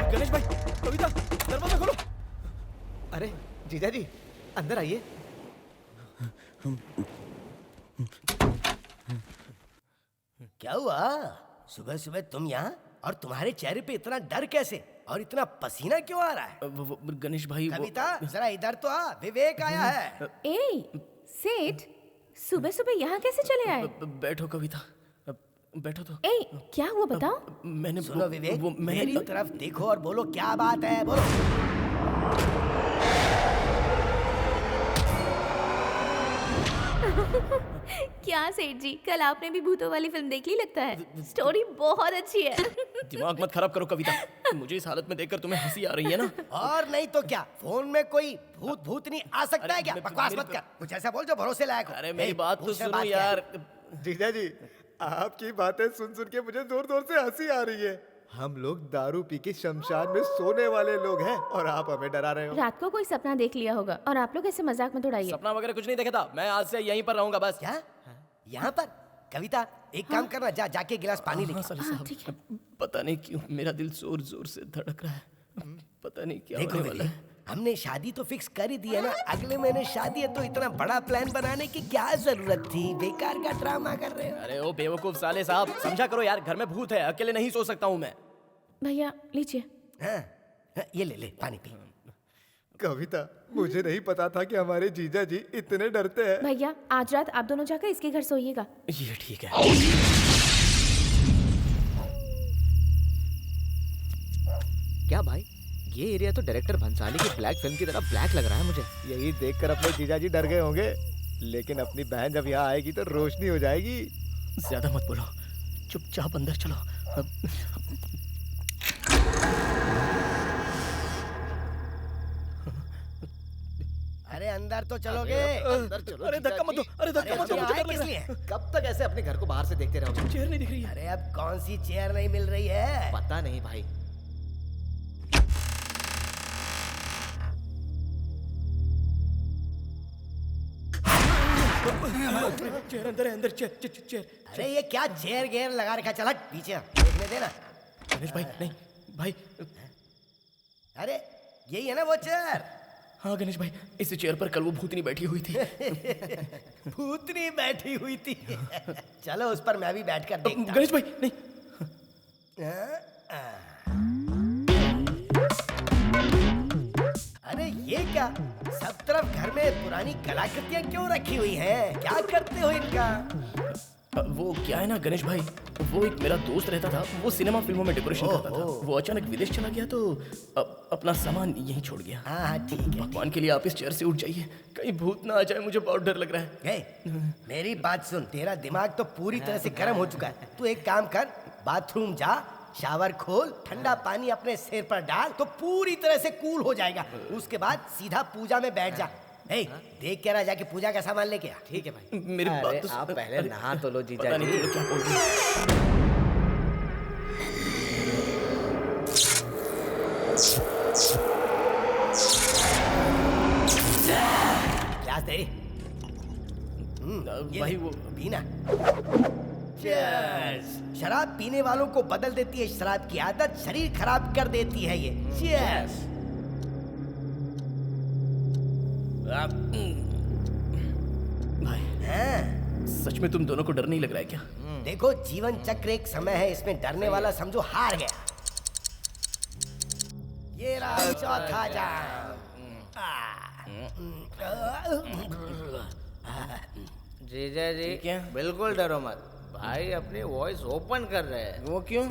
गणेश भाई, कविता, दरवाजा खोलो। अरे जीजा जी अंदर आइए। क्या हुआ? सुबह सुबह तुम यहाँ, और तुम्हारे चेहरे पे इतना डर कैसे और इतना पसीना क्यों आ रहा है? गणेश भाई कविता जरा इधर तो आ, विवेक आया है। ए सेठ, सुबह सुबह यहाँ कैसे चले आए? बैठो कविता, बैठो तो। ए क्या हुआ बताओ? मैंने सुनो विवेक, मैंने मेरी तरफ देखो और बोलो क्या बात है, बोलो। क्या सेठ जी, कल आपने भी भूतों वाली फिल्म देख ली लगता है। स्टोरी बहुत अच्छी है। दिमाग मत खराब करो कविता, मुझे इस हालत में देखकर तुम्हें हंसी आ रही है ना? और नहीं तो क्या, फोन में कोई भूत नहीं आ सकता है क्या? बकवास मत कर, कुछ ऐसा बोल जो भरोसे लायक हो। अरे मेरी बात तो मुझसे सुनो बात क्या है? यार। जीजा जी, आपकी बातें सुन सुन के मुझे जोर जोर से हंसी आ रही है। हम लोग दारू पी के शमशान में सोने वाले लोग हैं और आप हमें डरा रहे हो। रात को कोई सपना देख लिया होगा और आप लोग ऐसे मजाक मत उड़ाइए। सपना वगैरह कुछ नहीं देखा था, मैं आज से यहीं पर रहूंगा बस। क्या? यहाँ पर? कविता एक काम करना, जाके गिलास पानी लेके आ। साहब, ठीक है। पता नहीं क्यों मेरा दिल जोर जोर से धड़क रहा है, पता नहीं क्या देखो होने वाला विवेक, है। हमने शादी तो फिक्स कर ही दी है ना, अगले महीने शादी है, तो इतना बड़ा प्लान बनाने की क्या जरूरत थी? बेकार का ड्रामा कर रहे हो। अरे ओ बेवकूफ साले साहब, समझा करो यार, घर में भूत है, अकेले नहीं सो सकता हूँ मैं। भैया लीजिए। हाँ, ये ले पानी पी। कविता, मुझे नहीं पता था कि हमारे जीजा जी इतने डरते हैं। भैया आज रात आप दोनों जाकर इसके घर सोइएगा। ये ठीक है। क्या भाई, ये एरिया तो डायरेक्टर भंसाली की ब्लैक फिल्म की तरह ब्लैक लग रहा है मुझे। यही देखकर अपने जीजा जी डर गए होंगे, लेकिन अपनी बहन जब यहाँ आएगी तो रोशनी हो जाएगी। ज्यादा मत बोलो, चुपचाप अंदर चलो। अरे अंदर तो चलोगे? अंदर चलो। अरे धक्का मत दो, अरे धक्का मत दो, मुझे आए डर लग किस रहा लिए? है। कब तक ऐसे अपने घर को बाहर से देखते रहोगे? चेयर नहीं दिख रही है। अरे अब कौन सी चेयर नहीं मिल रही है? पता नहीं भाई। चेयर अंदर है, अंदर चेयर। अरे ये क्या चेयर गेयर लगा रखा? चल हट पीछे, देखने देना। गणेश भाई नहीं भाई। अरे यही है ना वो चेयर? हाँ गणेश भाई, इस चेयर पर कल वो भूतनी बैठी हुई थी। भूतनी बैठी हुई थी। चलो उस पर मैं भी बैठकर देखता गणेश भाई नहीं। अरे ये क्या, सब तरफ घर में पुरानी कलाकृतियां क्यों रखी हुई हैं? क्या करते हो इनका? वो क्या है ना गणेश भाई, वो एक मेरा दोस्त रहता था, वो सिनेमा फिल्मों में डेकोरेशन करता था। वो अचानक विदेश चला गया तो अपना सामान यहीं छोड़ गया। हाँ ठीक है। भगवान के लिए आप इस चेयर से उठ जाइए, कहीं भूत ना आ जाए, मुझे बहुत डर लग रहा है। मेरी बात सुन, तेरा दिमाग तो पूरी तरह से गर्म हो चुका है। तू एक काम कर, बाथरूम जा, शावर खोल, ठंडा पानी अपने सिर पर डाल तो पूरी तरह से कूल हो जाएगा। उसके बाद सीधा पूजा में बैठ जा। देख के रहा, जाके पूजा का सामान लेके आ। ठीक है भाई। मेरी बात तो आप पहले नहा तो लो जीजा पता नहीं जी। तुम लोग क्या बोल रहे हो। ग्लास दे। ये भाई ले, वो पीना। Cheers! शराब पीने वालों को बदल देती है शराब की आदत, शरीर खराब कर देती है ये। Cheers! भाई हाँ, सच में तुम दोनों को डर नहीं लग रहा है क्या? देखो जीवन चक्र एक समय है, इसमें डरने वाला समझो हार गया। ये रहा चौथा जाम। जीजा जी क्या? बिल्कुल डरो मत, भाई अपनी वॉइस ओपन कर रहे हैं। वो क्यों?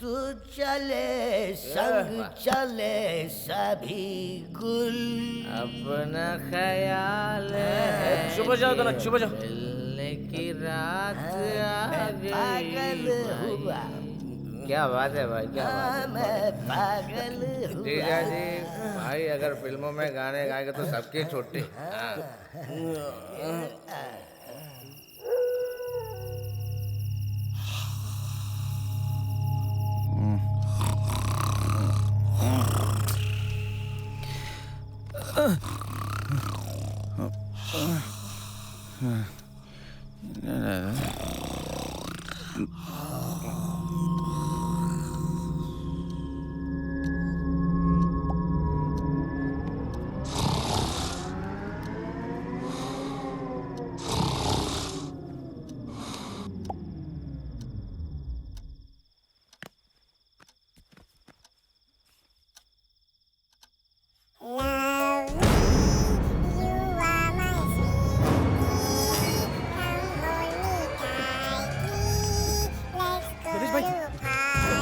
तू चले संग चले सभी गुल। अपना ख्याल है। चुप हो जाओ दोनों, चुप हो जाओ। मिलने की रात आ पागल गई। हुआ। क्या बात है भाई, क्या बात है। मैं पागल हुआ। जीजा जी भाई अगर फिल्मों में गाने गाएंगे तो सबकी छुट्टी। हाँ।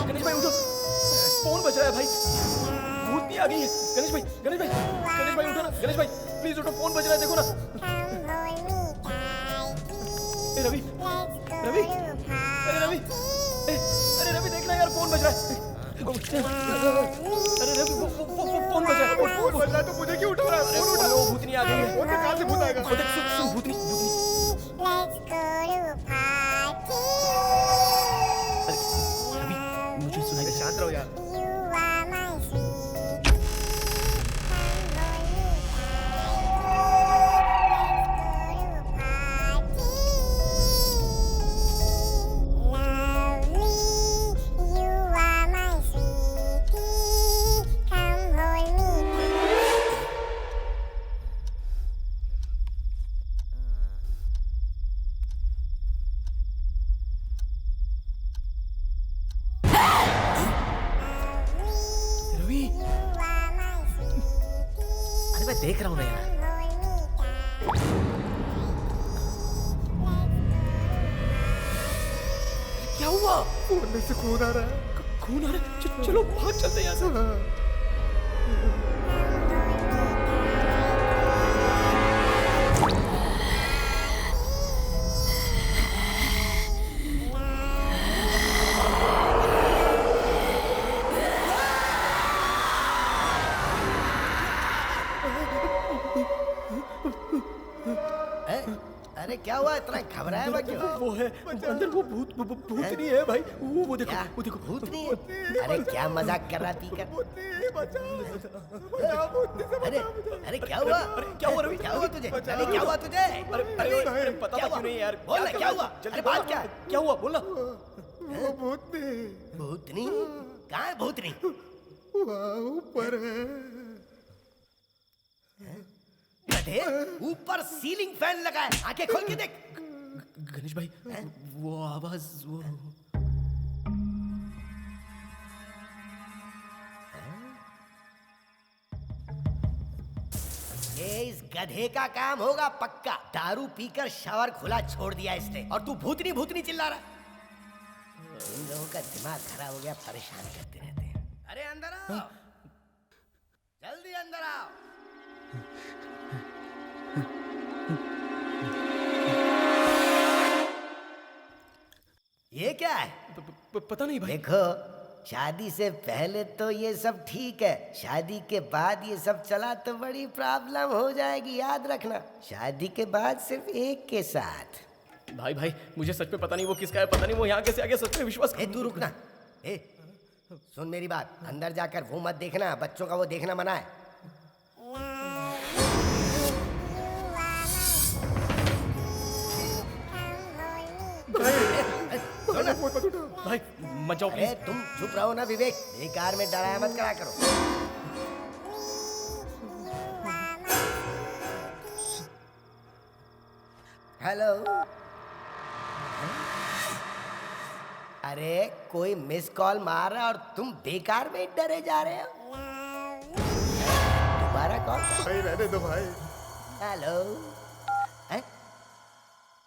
गणेश भाई उठो, फोन बज रहा है भाई, भूतनी आ गई है। गणेश भाई उठो ना, गणेश भाई प्लीज उठो, फोन बज रहा है, देखो ना। ए रवि, रवि, अरे रवि, अरे रवि देखना यार, फोन बज रहा है। अरे रवि फोन बज रहा है, फोन बज रहा है तो मुझे क्यों उठा रहा है? फोन उठा, वो भूतनी आ गई है। फोन में कहां से भूत आएगा? सुन भूतनी, मुझे सुनाई। शांत रहो यार। देख रहा हूँ ना यार। क्या हुआ? फोन में से खून आ रहा है। खून आ रहा है? चलो भाग चलते हैं यहाँ से। अरे क्या हुआ, इतना घबराया हुआ क्यों? वो है अंदर, वो भूतनी है भाई, वो देखो भूतनी है। अरे क्या मजाक कर रहा पीकर? अरे क्या हुआ? क्या हुआ रवि? क्या हुआ तुझे? अरे क्या हुआ तुझे? अरे पता क्यों नहीं यार? बोल ना क्या हुआ? अरे बात क्या है? क्या हुआ बोलना। वो भूतनी। भूतनी? कहाँ है भूतनी? वहाँ ऊपर है। गधे, ऊपर सीलिंग फैन लगा है, आंखें खोल के देख। गणेश भाई वो आवाज, वो ये इस गधे का काम होगा पक्का। दारू पीकर शावर खुला छोड़ दिया इसने, और तू भूतनी भूतनी चिल्ला रहा है। इन लोगों का दिमाग खराब हो गया, परेशान करते रहते हैं। अरे अंदर आओ, जल्दी अंदर आओ। ये क्या है? पता नहीं भाई। देखो, शादी से पहले तो ये सब ठीक है, शादी के बाद ये सब चला तो बड़ी प्रॉब्लम हो जाएगी, याद रखना। शादी के बाद सिर्फ एक के साथ। भाई मुझे सच में पता नहीं वो किसका है, पता नहीं वो यहाँ कैसे आ गया, सच में विश्वास। तू रुकना, सुन मेरी बात, अंदर जाकर वो मत देखना, बच्चों का वो देखना मना है। भाई मत जाओ प्लीज। तुम चुप रहो ना विवेक, बेकार में डराया मत करा करो। हेलो, अरे कोई मिस कॉल मार रहा और तुम बेकार में डरे जा रहे हो। दोबारा कॉल भाई, रहने दो भाई। हेलो,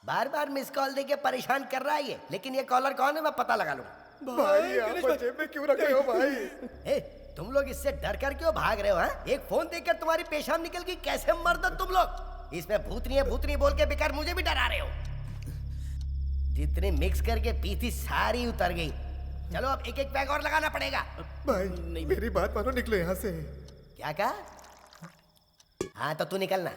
बार बार मिस कॉल देके परेशान कर रहा है ये, लेकिन ये कॉलर कौन है मैं पता लगा लूंगा। भाई आप जेब में क्यों रखे हो भाई? तुम लोग इससे डर कर क्यों भाग रहे हो? एक फोन देकर तुम्हारी पेशाब निकल गई, कैसे मर्द तुम लोग? इसमें भूतनी है भूतनी बोल के बेकार मुझे भी डरा रहे हो। जितने मिक्स करके पी थी सारी उतर गई। चलो अब एक एक पैक और लगाना पड़ेगा। भाई नहीं, मेरी बात मानो, निकलो यहाँ से। क्या कहा? हाँ तो तू निकलना।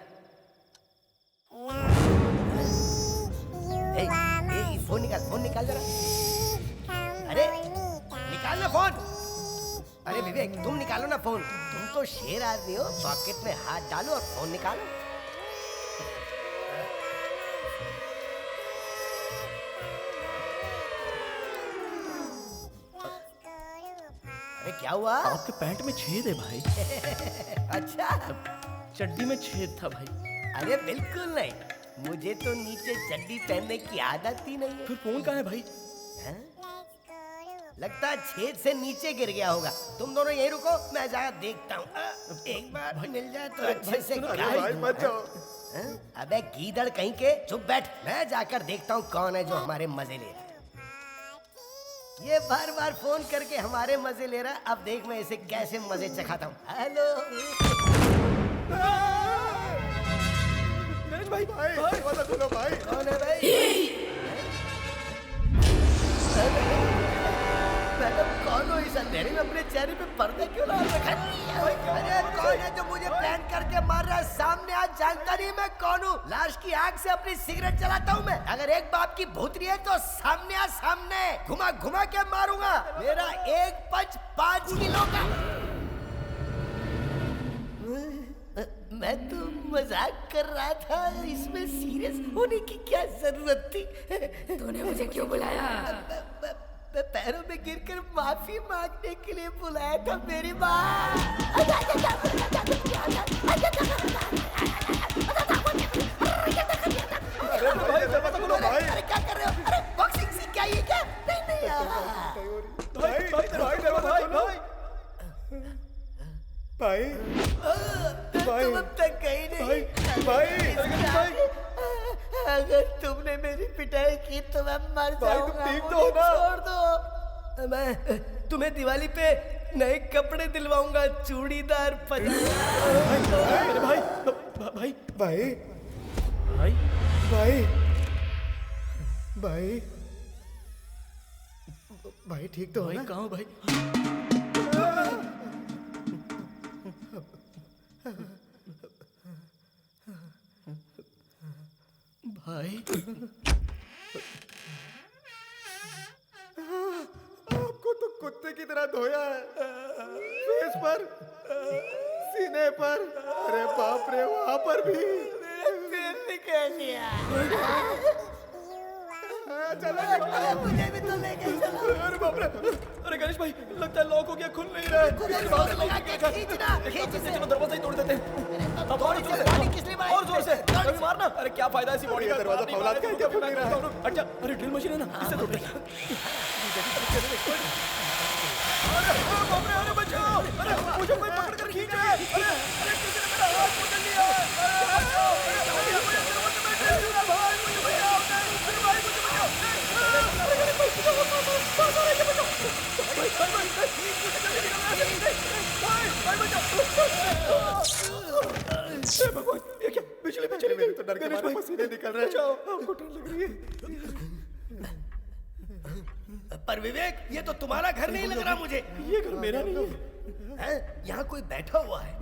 फोन निकाल जरा। अरे निकाल ना फोन। अरे विवेक तुम निकालो ना फोन। तुम तो शेर आदमी हो, पॉकेट में हाथ डालो और फोन निकालो। अरे क्या हुआ? आपके पैंट में छेद है भाई। अच्छा चड्डी में छेद था भाई। अरे बिल्कुल नहीं, मुझे तो नीचे चड्डी पहनने की आदत ही नहीं है। फिर फोन कहाँ है भाई? है? लगता है छेद से नीचे गिर गया होगा। तुम दोनों यहीं रुको, मैं जाकर देखता हूँ। एक बार मिल जाए तो अच्छे से भाई मत जाओ। अबे गीदड़ कहीं के, चुप बैठ। मैं जाकर देखता हूँ कौन है जो हमारे मजे ले रहा है। ये बार बार फोन करके हमारे मजे ले रहा है। अब देख मैं इसे कैसे मजे चखाता हूँ। हेलो भाई दरवाजा खोलो भाई। कौन है भाई? मैडम कौन हो? इस अंधेरे में अपने चेहरे पे पर्दा क्यों लगा रखा है? अरे कौन है जो मुझे प्लान करके मार रहा है? सामने आज जानता नहीं मैं कौन हूँ। लाश की आग से अपनी सिगरेट जलाता हूँ मैं। अगर एक बाप की भूतनी है तो सामने घुमा घुमा के मारूंगा। मेरा एक पंच 5 किलो का। मैं तो मजाक कर रहा था, इसमें सीरियस होने की क्या जरूरत थी? तूने मुझे क्यों बुलाया? पैरों में गिरकर माफी मांगने के लिए बुलाया था मेरी माँ। अरे क्या कर रहे हो? अरे बॉक्सिंग सीख के आई है क्या? भाई तुम अब तक गई नहीं। अगर तुमने मेरी पिटाई की तो मैं मर जाऊंगा। ठीक तो हो ना? छोड़ दो। मैं तुम्हें दिवाली पे नए कपड़े दिलवाऊंगा, चूड़ीदार पजामा। भाई भाई भाई भाई भाई भाई ठीक तो हो ना? कहाँ भाई? भाई आपको तो कुत्ते की तरह धोया है, फेस पर, सीने पर, अरे बाप रे वहां पर भी। निकल गया। चलो मुझे भी तो लेके चलो। अरे बाप रे, अरे गणेश भाई लगता है लॉक हो गया, खुल नहीं रहा है। खींचना। दरवाजा ही तोड़ देते हैं। और जोर से मारना। अरे क्या फायदा इसी बॉडी का? दरवाजा फौलाद का है, क्या खुल नहीं रहा है? अच्छा अरे ड्रिल मशीन है ना, इससे तोड़ देना। अरे बचाओ! अरे मुझे कोई पकड़ कर खींच रहा है। अरे किसी ने मेरा हाथ पकड़ लिया। ये क्या? बिजली पे चली गई। तो डर के मारे पसीने निकल रहे हैं। हमको डर लग रही है। पर विवेक ये तो तुम्हारा घर नहीं लग रहा मुझे। ये घर मेरा नहीं है। यहाँ कोई बैठा हुआ है,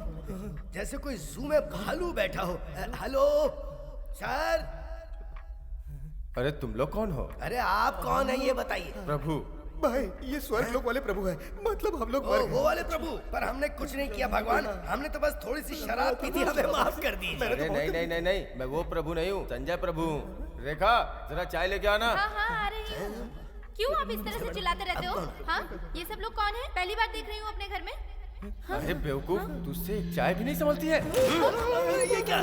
जैसे कोई जू में भालू बैठा हो। Hello sir. अरे तुम लोग कौन हो? अरे आप कौन है ये बताइए। प्रभु। भाई ये स्वर्ग लोक वाले प्रभु है, मतलब हम लोग वो वाले प्रभु। पर हमने कुछ नहीं किया भगवान, हमने तो बस थोड़ी सी शराब पी थी, हमें माफ कर दीजिए। अरे नहीं, मैं वो प्रभु नहीं हूँ, संजय प्रभु हूँ। रेखा जरा चाय लेके आना। हाँ आ रही हूँ। क्यों आप इस तरह से चिल्लाते रहते हो? हाँ ये सब लोग कौन है? पहली बार देख रही हूँ अपने घर में। अरे बेवकूफ, तुझसे एक चाय भी नहीं संभलती है। ये क्या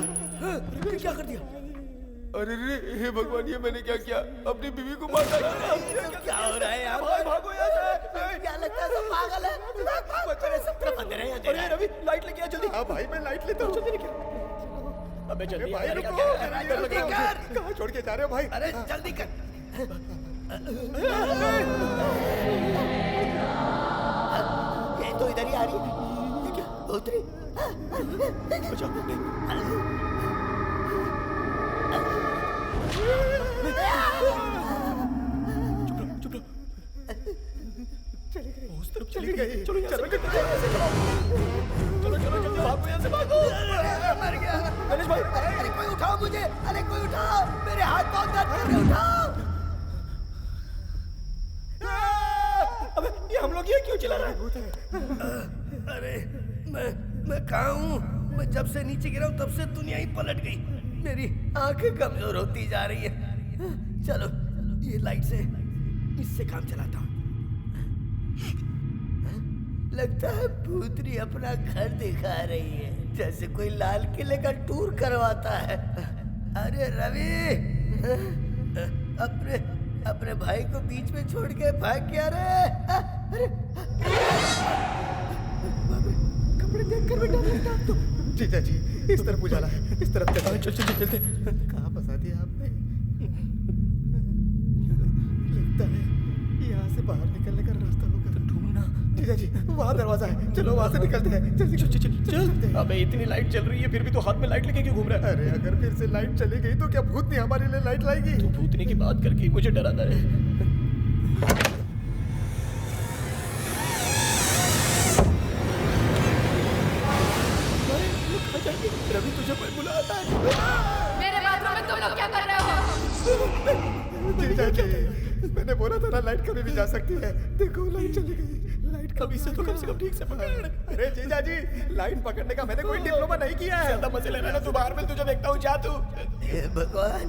कर दिया? अरे रे हे भगवान, ये मैंने क्या किया? अपनी बीवी को मार डाला। क्या हो रहा है यहाँ? भागो यहाँ से। क्या लगता है सब पागल है? बच्चे सब तरफ अंधेरे हैं। अरे रवि लाइट लेके आ जल्दी। हाँ भाई मैं लाइट लेता हूँ, जल्दी लेके। अबे जल्दी भाई रुको, कहाँ छोड़ के जा रहे हो भाई? अरे जल्दी कर। ये तो इधर ही आ रही है। ये क्या? भूतनी। चली गई। चलो चलो जल्दी भागो यहाँ से भागो। मर गया। गणेश भाई, अरे कोई उठाओ मुझे, अरे कोई उठाओ, मेरे हाथ बहुत दर्द कर रहे, उठाओ। अबे ये हम लोग ये क्यों चिल्ला रहे हैं? अरे मैं कहाँ हूँ? मैं जब से नीचे गिरा हूँ तब से दुनिया ही पलट गई। मेरी आंखें कमजोर होती जा रही है। चलो ये लाइट से इससे काम चलाता हूँ। लगता है भूतनी अपना घर दिखा रही है, जैसे कोई लाल किले का टूर करवाता है। अरे रवि, अपने भाई को बीच में छोड़ के भाग गया रे। अरे कपड़े देखकर बेटा लगता तो। जीजा जी इस तरफ उजाला है, इस तरफ चलते। चल चलते। कहाँ फंसा दिया आपने? लगता है यहाँ से बाहर निकलने का रास्ता होगा। ढूंढना। जीजा जी वहाँ दरवाजा है, चलो वहाँ से निकलते हैं। जल्दी चल। अबे इतनी लाइट चल रही है फिर भी तो हाथ में लाइट लेके क्यों घूम रहा है? अरे अगर फिर से लाइट चली गई तो क्या भूतनी हमारे लिए लाइट लाएगी? तू भूतनी की बात करके मुझे डराता है। रवि तुझे कोई बुलाता है। मेरे बाथरूम में तुम लोग क्या कर रहे हो? जीजा जी मैंने बोला था ना लाइट कभी भी जा सकती है। देखो लाइट चली गई। लाइट कभी से तो कम से कम ठीक से पकड़। अरे जीजा जी लाइट पकड़ने का मैंने कोई डिप्लोमा नहीं किया है। ज्यादा मजे ले रहा है ना तू, बाहर में तुझे देखता हूँ, जा तू। हे भगवान,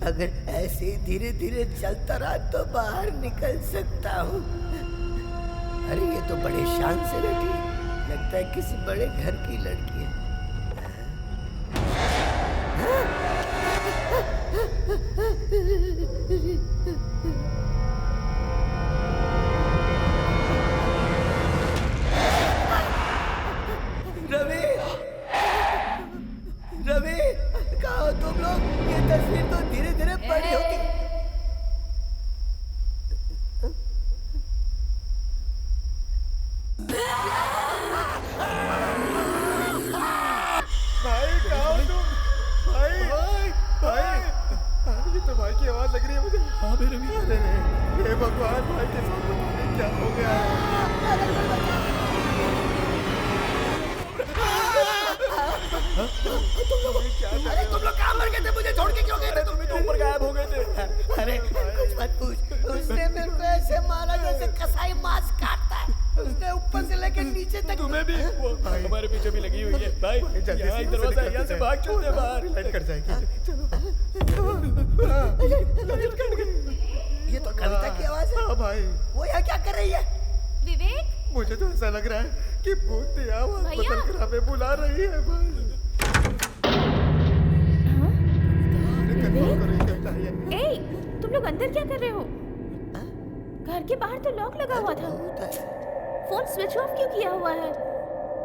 अगर ऐसे ही धीरे धीरे चलता रहा तो बाहर निकल सकता हूँ। अरे ये तो बड़े शान से बैठी, लगता है किसी बड़े घर की लड़की है। रवि, कहाँ हो तुम लोग? ये तस्वीर तो धीरे धीरे बड़ी होती। भाई कहाँ हो तुम? भाई ये तो भाई की आवाज लग रही है मुझे। हाँ बे रवि। अरे हे भगवान, भाई के साथ पता नहीं क्या हो गया है। अरे तुम लोग कहाँ मर गए थे? मुझे छोड़ के क्यों गए थे? तुम भी तो ऊपर गायब हो गए थे। अरे कुछ मत पूछ, उसने मेरे को ऐसे मारा जैसे कसाई मांस काटता है। उसने ऊपर से लेकर नीचे तक। तुम्हें भी वो हमारे पीछे भी लगी हुई है। भाई यहाँ एक दरवाजा है, यहाँ से भाग चलते हैं बाहर। लाइट कट जाएगी। चलो लाइट कट गई। ये तो कविता की आवाज है। हाँ भाई, वो यहाँ क्या कर रही है? विवेक, मुझे तो ऐसा लग रहा है कि भूतनी आवाज भैया। बदल कर हमें बुला रही है भाई। ए, तुम लोग अंदर क्या कर रहे हो? घर के बाहर तो लॉक लगा हुआ था। फोन स्विच ऑफ क्यों किया हुआ है?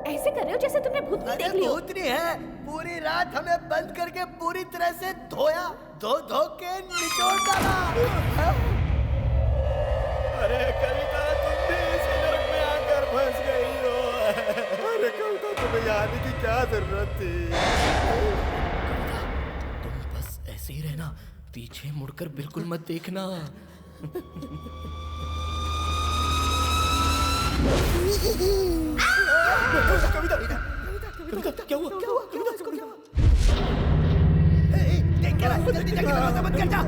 ऐसे कर रहे हो जैसे तुमने भूतनी देख ली हो। भूतनी है, पूरी रात हमें बंद करके पूरी तरह से धोया, धो के निचोड़ डाला। अरे कविता, तुम भी इसी नरक में आकर फंस गई हो। अरे कविता, तुम्हें यहाँ आने की क्या जरूरत थी? तुम बस ऐसे ही रहना, पीछे मुड़कर बिल्कुल मत देखना। कविता क्या हुआ? कविता इसको क्या हुआ? देख क्या रहा है? जल्दी जाके दरवाजा बंद कर जा।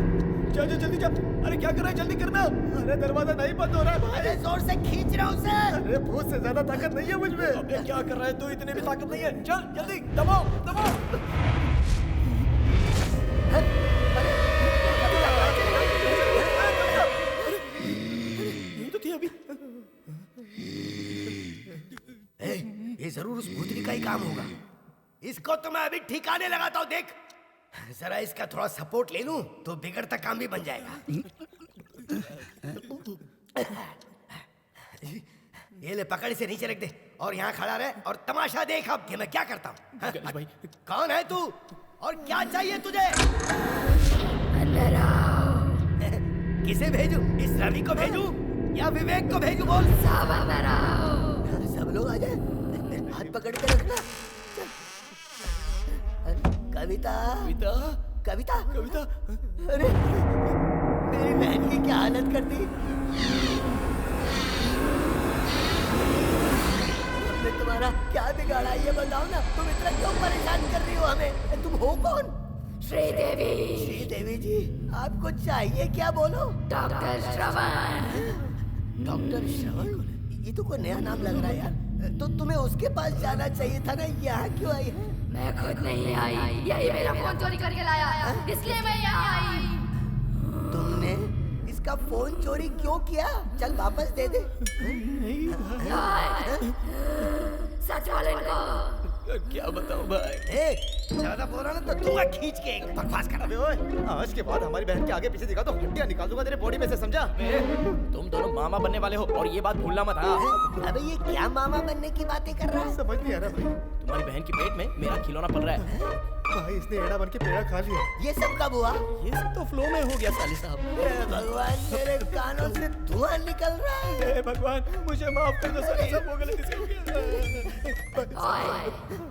जा जल्दी जा। अरे क्या कर रहा है? जल्दी करना। अरे दरवाजा नहीं बंद हो रहा है भाई। अरे जोर से खींच रहा हूँ उसे। अरे भूत से ज्यादा ताकत नहीं है मुझ में। अबे क्या कर रहा है तू? इतनी भी ताकत नहीं है। चल जल्दी दबाओ दबाओ। यही तो थी अभी। ये जरूर उस भूतनी का ही काम होगा। इसको तो मैं अभी ठिकाने लगाता हूँ। देख जरा इसका थोड़ा सपोर्ट ले लूं तो बिगड़ता काम भी बन जाएगा। ये ले, पकड़ इसे नीचे रख दे और यहाँ खड़ा रहे और तमाशा देख अब कि मैं क्या करता हूँ। गणेश भाई, कौन है तू और क्या चाहिए तुझे? किसे भेजूं? इस रवि को भेजूं या विवेक को भेजूं? बोल। सब लोग आ जाए, हाथ पकड़ के रखना। कविता कविता कविता कविता। अरे मेरी बहन की क्या हालत कर दी। हमने तुम्हारा क्या बिगाड़ा ये बताओ ना। तुम इतना क्यों परेशान कर रही हो हमें? तुम हो कौन? श्रीदेवी। श्रीदेवी जी, आपको चाहिए क्या बोलो? डॉक्टर श्रवण। डॉक्टर श्रवण? ये तो कोई नया नाम लग रहा है यार। तो तुम्हें उसके पास जाना चाहिए था ना, यहाँ क्यों आई है? मैं खुद नहीं आई, यही मेरा फोन चोरी करके लाया, इसलिए मैं यहाँ आई। तुमने इसका फोन चोरी क्यों किया? चल वापस दे दे। सच बोलो इनको। क्या बताऊं भाई? ज्यादा बोल रहा ना तो दूंगा खींच के। बकवास कर अबे ओए, आज के बाद हमारी बहन के आगे पीछे दिखा तो हड्डियां निकाल दूंगा तेरे बॉडी में से, समझा? तुम दोनों मामा बनने वाले हो और ये बात भूलना मत। हाँ, अबे ये क्या मामा बनने की बातें कर रहा है? समझ नहीं आ रहा भाई। तुम्हारी बहन के पेट में मेरा खिलौना पल रहा है। भाई इसने एड़ा बन के पेड़ा खा लिया। ये सब कब हुआ? ये सब तो फ्लो में हो गया साली साहब। हे भगवान, मेरे कानों से धुआं निकल रहा है। हे भगवान, मुझे माफ कर दो साली साहब, वो गलती से हो गया।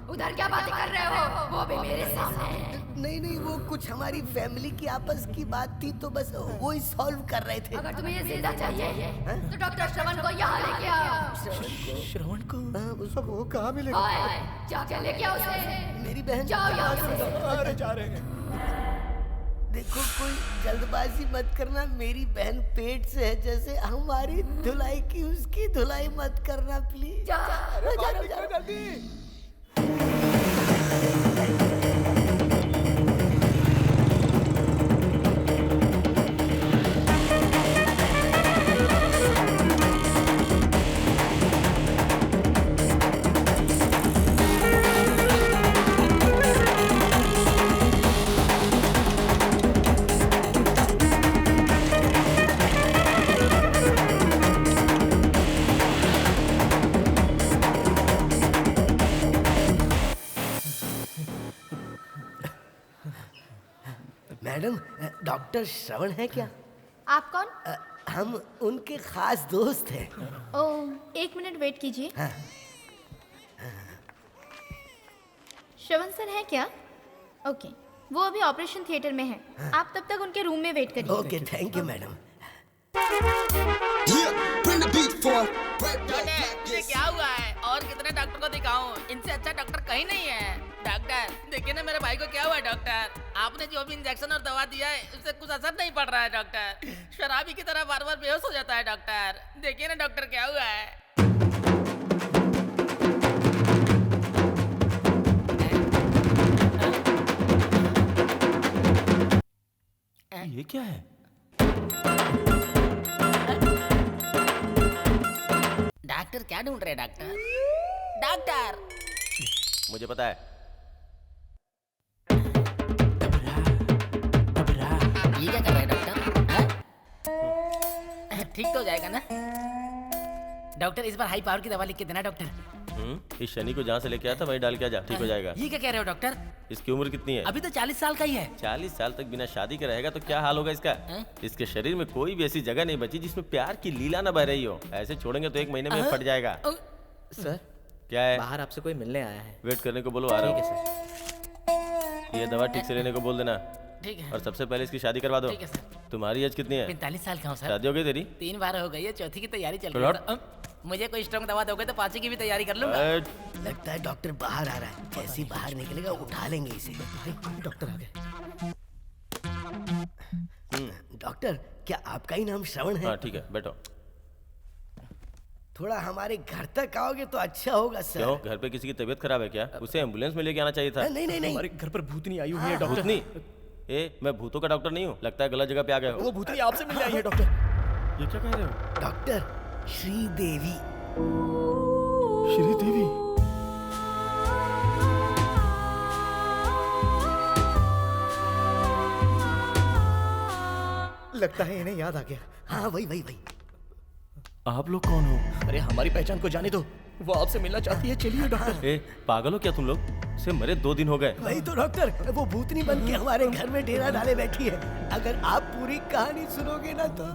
उधर क्या बातें कर रहे हो? वो भी मेरे सामने। नहीं नहीं, वो कुछ हमारी फैमिली की आपस की बात थी तो बस वो ही सॉल्व कर रहे थे। अगर तुम्हें ये जिंदा चाहिए तो डॉक्टर श्रवण को यहाँ लेके आओ। श्रवण को? उसको वो कहाँ मिलेगा? जाके लेके आओ उसे। मेरी बहन जाओ यहाँ से। अरे जा रहे हैं। देखो कोई जल्दबाजी मत करना, मेरी बहन पेट से है, जैसे हमारी धुलाई की उसकी धुलाई मत करना प्लीज। जा। जल्दी। मैडम, डॉक्टर श्रवण है क्या? आप कौन? हम उनके खास दोस्त हैं। ओह, 1 मिनट वेट कीजिए। हाँ। श्रवण सर है क्या? ओके, वो अभी ऑपरेशन थिएटर में है। आप तब तक उनके रूम में वेट करिए। Okay, thank you madam. ये क्या हुआ है? और कितने डॉक्टर को दिखाऊं? इनसे अच्छा डॉक्टर कहीं नहीं है। डॉक्टर देखिए ना मेरे भाई को क्या हुआ है। डॉक्टर आपने जो भी इंजेक्शन और दवा दिया है उससे कुछ असर नहीं पड़ रहा है। डॉक्टर शराबी की तरह बार बार बेहोश हो जाता है। डॉक्टर देखिए ना डॉक्टर क्या हुआ है। ये क्या है? डॉक्टर क्या ढूंढ रहे हैं? डॉक्टर डॉक्टर मुझे पता है। ये क्या कर रहे हैं डॉक्टर? ठीक तो हो जाएगा ना डॉक्टर? इस बार हाई पावर की दवा लिख के देना डॉक्टर। इस शनि को जहाँ से लेके आया था वहीं डाल के आ जा, ठीक हो जाएगा। ये क्या कह रहे हो डॉक्टर? इसकी उम्र कितनी है? अभी तो 40 साल का ही है। 40 साल तक बिना शादी के रहेगा तो क्या हाल होगा इसका? इसके शरीर में कोई भी ऐसी जगह नहीं बची जिसमें प्यार की लीला न बह रही हो। ऐसे छोड़ेंगे तो 1 महीने में फट जाएगा। सर क्या है? बाहर आपसे कोई मिलने आया है। वेट करने को बोलो, आ रहा हूँ। ठीक है सर। ये दवा ठीक से लेने को बोल देना। ठीक है। और सबसे पहले इसकी शादी करवा दो। ठीक है सर। तुम्हारी एज कितनी है? 45 साल का हूँ सर। शादी हो गई तेरी? 3 बार हो गई है, चौथी की तैयारी चल रही है। मुझे कोई स्ट्रॉन्ग दवा दोगे तो 5वीं की भी तैयारी कर लूंगा। लगता है डॉक्टर बाहर आ रहा है। जैसे ही बाहर निकलेगा उठा लेंगे इसे। डॉक्टर आ गए। डॉक्टर, क्या आपका ही नाम श्रवण है? हाँ ठीक है, बैठो। थोड़ा हमारे घर तक आओगे तो अच्छा होगा सर। क्यों, घर पे किसी की तबीयत खराब है क्या? उसे एम्बुलेंस में लेके आना चाहिए था। नहीं नहीं नहीं, हमारे घर पर भूतनी आई हुई है डॉक्टर। भूतनी? मैं भूतों का डॉक्टर नहीं हूँ, लगता है गलत जगह पे आ गए हो। वो भूतनी आपसे मिलने आई है डॉक्टर। ये क्या कह रहे हो? डॉक्टर श्रीदेवी। श्रीदेवी? लगता है इन्हें याद आ गया। हाँ वही। आप लोग कौन हो? अरे हमारी पहचान को जाने दो, वो आपसे मिलना चाहती है। चलिए डॉक्टर। पागल हो क्या तुम लोग? से मरे 2 दिन हो गए। वही तो डॉक्टर, वो भूतनी बन के हमारे घर में डेरा डाले बैठी है। अगर आप पूरी कहानी सुनोगे ना तो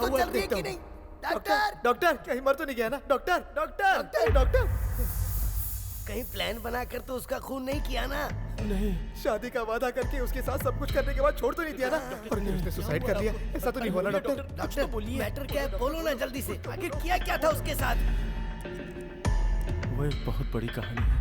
तो हुआ चल रही है देखता कि हूँ। नहीं? डॉक्टर डॉक्टर कहीं मर तो नहीं गया ना? डॉक्टर डॉक्टर डॉक्टर कहीं प्लान बनाकर तो उसका खून नहीं किया ना? नहीं, शादी का वादा करके उसके साथ सब कुछ करने के बाद छोड़ तो नहीं दिया ना? और नहीं उसने सुसाइड कर लिया? ऐसा तो नहीं हुआ ना डॉक्टर? डॉक्टर बोलिए, मैटर क्या है? बोलो ना जल्दी से। आखिर किया क्या था उसके साथ? वो एक बहुत बड़ी कहानी है।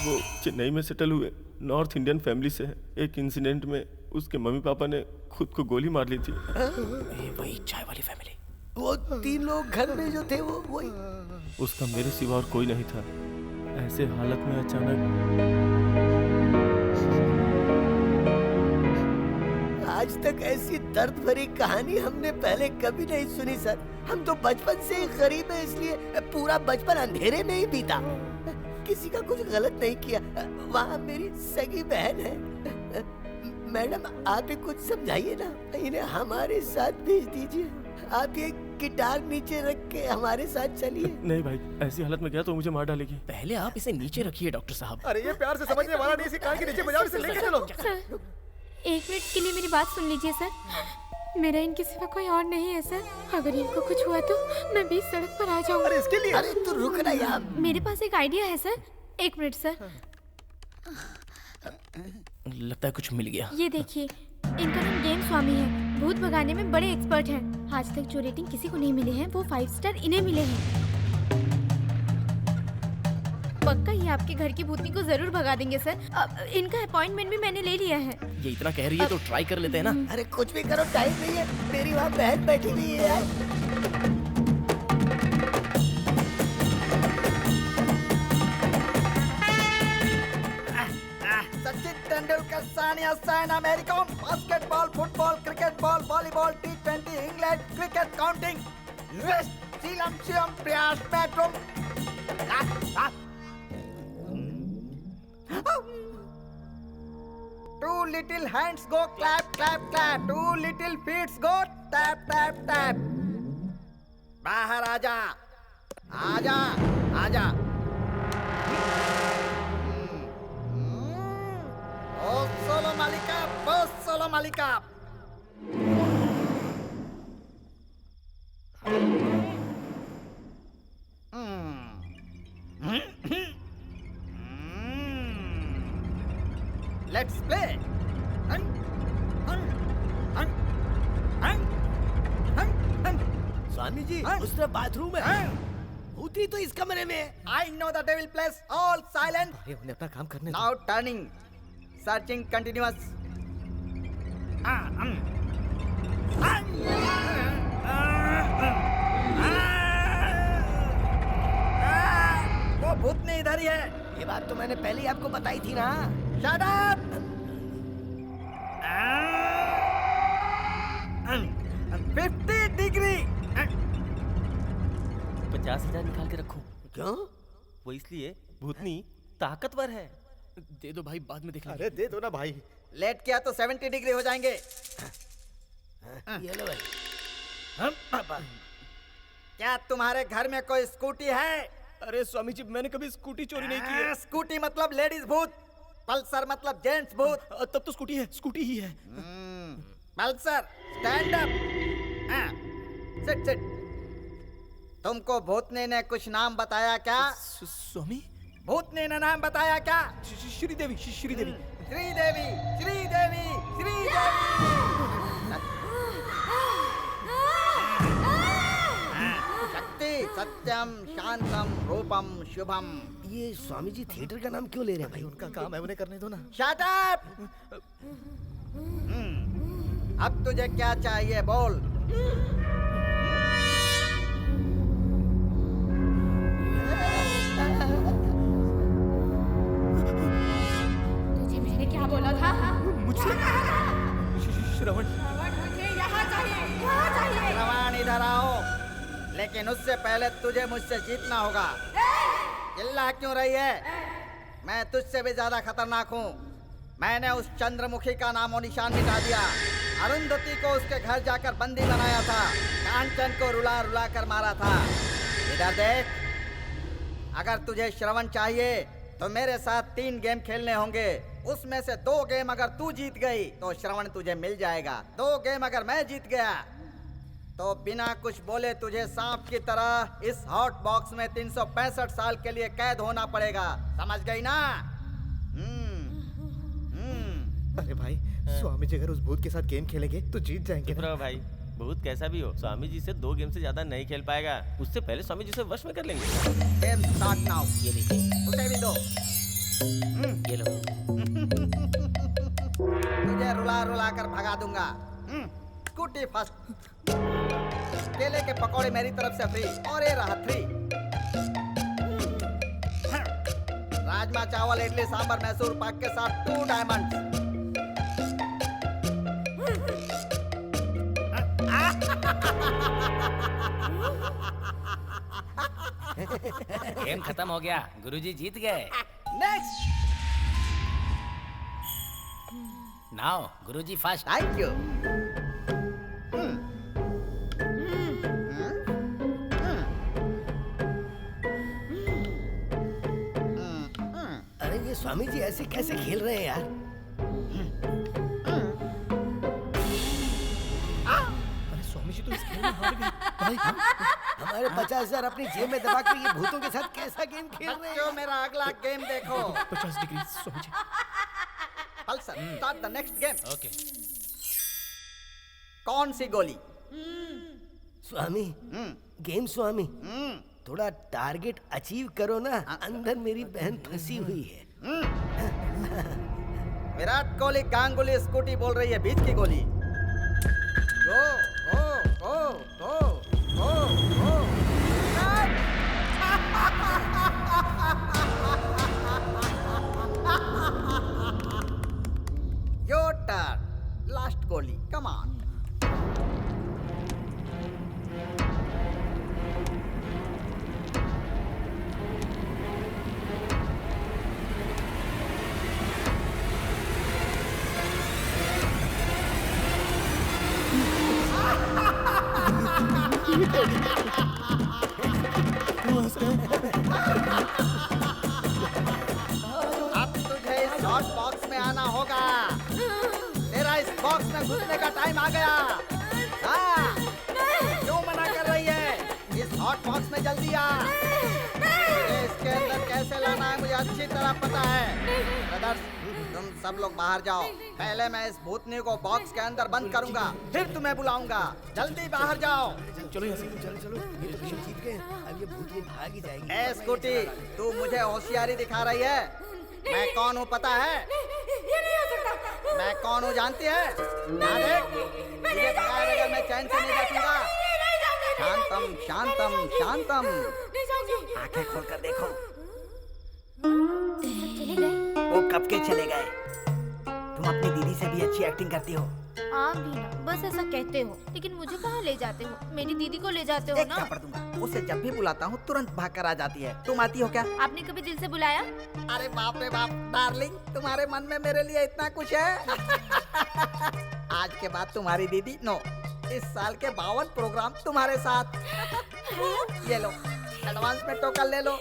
वो चेन्नई में सेटल हुए नॉर्थ इंडियन फैमिली से है। एक इंसिडेंट में उसके मम्मी पापा ने खुद को गोली मार ली थी। वही चाय वाली फैमिली। वो 3 लोग घर में जो थे वो वही। उसका मेरे सिवा और कोई नहीं था। ऐसे हालत में अचानक आज तक ऐसी दर्द भरी कहानी हमने पहले कभी नहीं सुनी सर। हम तो बचपन से ही गरीब हैं, इसलिए पूरा बचपन अंधेरे में ही बीता। किसी का कुछ गलत नहीं किया। वहाँ मेरी सगी बहन है। मैडम आप ही कुछ समझाइए ना, इन्हें हमारे साथ भेज दीजिए। आप ये गिटार नीचे रख के हमारे साथ चलिए। नहीं भाई, ऐसी हालत में गया तो मुझे मार डालेगी। पहले आप इसे नीचे रखिए डॉक्टर साहब। अरे ये प्यार से समझने वाला नहीं, इसे कान के नीचे बजाओ, इसे लेके चलो। सर 1 मिनट के लिए मेरी बात सुन लीजिए सर। मेरा इनके सिवा कोई और नहीं है सर। अगर इनको कुछ हुआ तो मैं बीच सड़क पर आ जाऊंगा। अरे इसके लिए? अरे तू रुक ना यार। मेरे पास एक आइडिया है सर। 1 minute sir. लगता है कुछ मिल गया। ये देखिए, इनका नाम गेम स्वामी है। भूत भगाने में बड़े एक्सपर्ट हैं। आज तक जो रेटिंग किसी को नहीं मिले हैं वो 5 स्टार इन्हें मिले हैं। पक्का ये आपके घर की भूतनी को जरूर भगा देंगे सर। अब इनका अपॉइंटमेंट भी मैंने ले लिया है। ये इतना कह रही है तो ट्राई कर लेते हैं ना। अरे कुछ भी करो, टाइम नहीं है। मेरी वहाँ बहन बैठी हुई है यार। Sachin Tendulkar, Sania Saina, Mary Kom, basketball, football, cricket ball, volleyball, T20, England, cricket, counting, west, सीलम, शिवम, प्रयास, बैटरूम। Two little hands go clap, clap, clap. Two little feet go tap, tap, tap. बाहर आजा, आजा, आजा। Solo Malika, boss Solo Malika. Let's play. Swami ji, उस तरफ bathroom है। भूतनी तो इस कमरे में है। I know the devil place. All silent. अरे उन्हें अपना काम करने दो। Now turning. Searching continuous. वो भूतनी इधर ही है। ये बात तो मैंने पहले ही आपको बताई थी ना। Shut up. 50 डिग्री। 50,000 निकाल के रखो। क्यों? वो इसलिए भूतनी ताकतवर है। दे दो भाई, बाद में देख लेंगे। अरे दे दो ना भाई। लेट किया तो 70 डिग्री हो जाएंगे। ये लो भाई। क्या तुम्हारे घर में कोई स्कूटी है? अरे स्वामी जी, मैंने कभी स्कूटी चोरी नहीं की है। स्कूटी मतलब लेडीज भूत, पल्सर मतलब जेंट्स भूत। तब तो स्कूटी है, स्कूटी ही है। Pulsar, stand up. Sit sit. तुमको भूतनी ने कुछ नाम बताया क्या? स्वामी? भूतनी ने नाम बताया क्या? श्रीदेवी, श्रीदेवी। श्रीदेवी, श्रीदेवी, श्रीदेवी। शक्ति, सत्यम, शांतम, रूपम, शुभम। ये स्वामी जी थिएटर का नाम क्यों ले रहे हैं भाई? उनका काम है, उन्हें करने दो ना। Shut up. अब तुझे क्या चाहिए बोल। तुझे मैंने क्या बोला था? मुझसे श्रवण, मुझे यहाँ चाहिए, यहाँ चाहिए। श्रवण इधर आओ, लेकिन उससे पहले तुझे मुझसे जीतना होगा। चिल्ला क्यों रही है? मैं तुझसे भी ज्यादा खतरनाक हूँ। मैंने उस चंद्रमुखी का नामो निशान मिटा दिया। अरुंधति को उसके घर जाकर बंदी बनाया था। कांचन को रुला रुला कर मारा था। इधर देख, अगर तुझे श्रवण चाहिए तो मेरे साथ 3 गेम खेलने होंगे। उसमें से 2 गेम अगर तू जीत गई तो श्रवण तुझे मिल जाएगा। 2 गेम अगर मैं जीत गया तो बिना कुछ बोले तुझे सांप की तरह इस हॉट बॉक्स में 365 साल के लिए कैद होना पड़ेगा। समझ गई ना? अरे भाई, स्वामी जी अगर उस भूत के साथ गेम खेलेंगे तो जीत जाएंगे चुप रहो भाई, भूत कैसा भी हो स्वामी जी से 2 गेम से ज्यादा नहीं खेल पाएगा। उससे पहले स्वामी जी से वश में कर लेंगे। Game start now. ये लीजिए, उसे भी दो। ये लो। तुझे रुला रुला कर भगा दूंगा। Scooty first. केले के पकौड़े मेरी तरफ से फ्री और ये रहा 3। राजमा चावल इडली सांभर मैसूर पाक के साथ 2 डायमंड। गेम खत्म हो गया, गुरुजी जीत गए। Next. Now Guruji first. Thank you. अरे ये स्वामी जी ऐसे कैसे खेल रहे हैं यार? अरे स्वामी जी तो इस खेल में हार गए। भाई हमारे 50,000 अपनी जेब में दबा कर ये भूतों के साथ कैसा गेम खेल रहे हैं? बच्चों, मेरा अगला गेम देखो। 50 degree Swami ji. Pulsar, start the next game. Okay. कौन सी गोली? स्वामी, गेम स्वामी, थोड़ा टारगेट अचीव करो ना। अंदर मेरी बहन फंसी हुई है। विराट कोहली गांगुली स्कूटी बोल रही है बीच की गोली। Go go go go go go. Your turn. Last गोली, कम ऑन। अब तुझे इस हॉट बॉक्स में आना होगा। तेरा इस बॉक्स में घुसने का टाइम आ गया। हाँ, क्यों मना कर रही है? इस हॉट बॉक्स में जल्दी आ। मुझे इसके अंदर कैसे लाना है मुझे अच्छी तरह पता है। ब्रदर्स, तुम सब लोग बाहर जाओ। पहले मैं इस भूतनी को बॉक्स के अंदर बंद करूंगा, फिर तुम्हें बुलाऊंगा। जल्दी बाहर जाओ। चलो यहाँ से। चलो ये तो खेल जीत गए, अब ये भूत भाग ही जाएगी। ए स्कूटी, तू मुझे होशियारी दिखा रही है। मैं कौन हूँ पता है? ये नहीं हो सकता। मैं कौन हूँ जानती है? यहाँ देख, तुझे भगाए बगैर मैं चैन से नहीं बैठूंगा। शांतम शांतम शांतम। आंखें खोलकर देखो। चले गए? वो कब के चले गए? तुम अपनी दीदी से भी अच्छी एक्टिंग करती हो। आप भी ना बस ऐसा कहते हो, लेकिन मुझे कहाँ ले जाते हो? मेरी दीदी को ले जाते हो एक ना। थप्पड़ दूंगा। उसे जब भी बुलाता हूँ तुरंत भाग कर आ जाती है। तुम आती हो क्या? आपने कभी दिल से बुलाया? अरे बाप रे बाप, डार्लिंग, तुम्हारे मन में मेरे लिए इतना कुछ है। आज के बाद तुम्हारी दीदी नो। इस साल के 52 प्रोग्राम तुम्हारे साथ। ये लो, एडवांस में टोकन ले लो।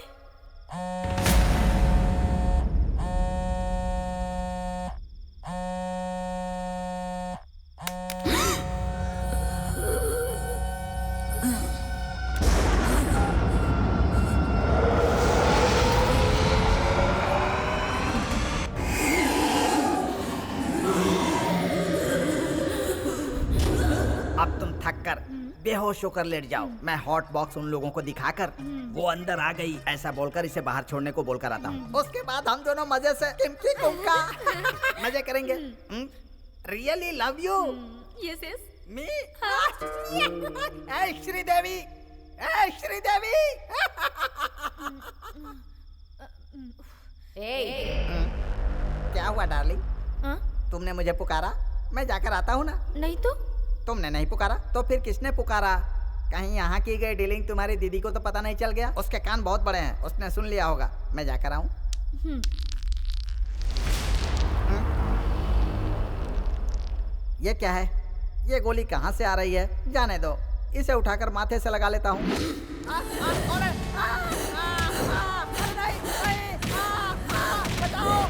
अब तुम थक कर बेहोश होकर लेट जाओ। मैं हॉट बॉक्स उन लोगों को दिखाकर वो अंदर आ गई ऐसा बोलकर इसे बाहर छोड़ने को बोलकर आता हूँ। उसके बाद हम दोनों मजे से किमकी कुमका मजे करेंगे। Really love you. Yes yes. Me? ए श्रीदेवी, ए श्रीदेवी। क्या हुआ डार्लिंग? तुमने मुझे पुकारा, मैं जाकर आता हूँ ना। नहीं तो? तुमने नहीं पुकारा तो फिर किसने पुकारा? कहीं यहाँ की गई डीलिंग तुम्हारी दीदी को तो पता नहीं चल गया? उसके कान बहुत बड़े हैं, उसने सुन लिया होगा। मैं जाकर आऊं? ये क्या है? ये गोली कहाँ से आ रही है? जाने दो, इसे उठाकर माथे से लगा लेता हूँ। बचाओ,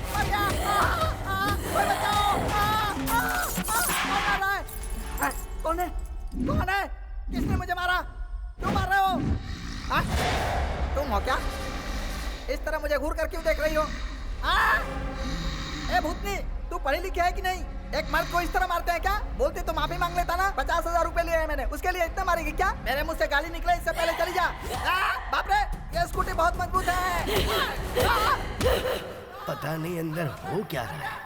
इस तरह मुझे घूर कर क्यों देख रही हो? ए भूतनी, तू पढ़ी लिखी है कि नहीं? एक मर्द को इस तरह मारते हैं क्या? बोलते तो माफी मांग लेता ना। 50,000 रुपए लिए हैं मैंने, उसके लिए इतना मारेगी क्या? मेरे मुंह से गाली निकले इससे पहले चली जा। बाप रे, ये स्कूटी बहुत मजबूत है। पता नहीं अंदर हो क्या रहा है।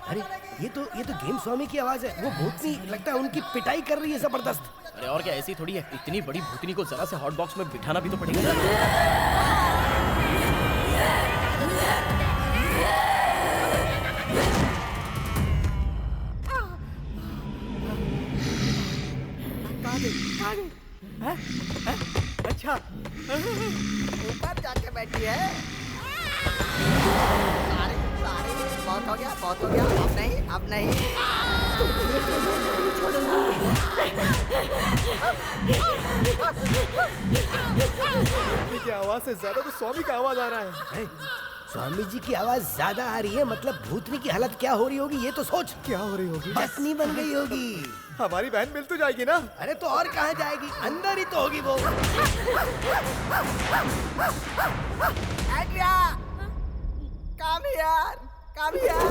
अरे ये तो गेम स्वामी की आवाज है। वो भूतनी लगता है उनकी पिटाई कर रही है जबरदस्त। अरे और क्या, ऐसी थोड़ी है, इतनी बड़ी भूतनी को जरा से हॉट बॉक्स में बिठाना भी तो पड़ेगा। अच्छा, ऊपर जाके बैठी है। बहुत हो गया, बहुत हो गया। अब नहीं। की आवाज से ज्यादा तो स्वामी का आवाज आ रहा है। स्वामी जी की आवाज ज्यादा आ रही है, मतलब भूतनी की हालत क्या हो रही होगी ये तो सोच। क्या हो रही होगी? पत्नी बन गई होगी। हमारी बहन मिल तो जाएगी ना? अरे तो और कहाँ जाएगी, अंदर ही तो होगी वो। Adria, come here, come here।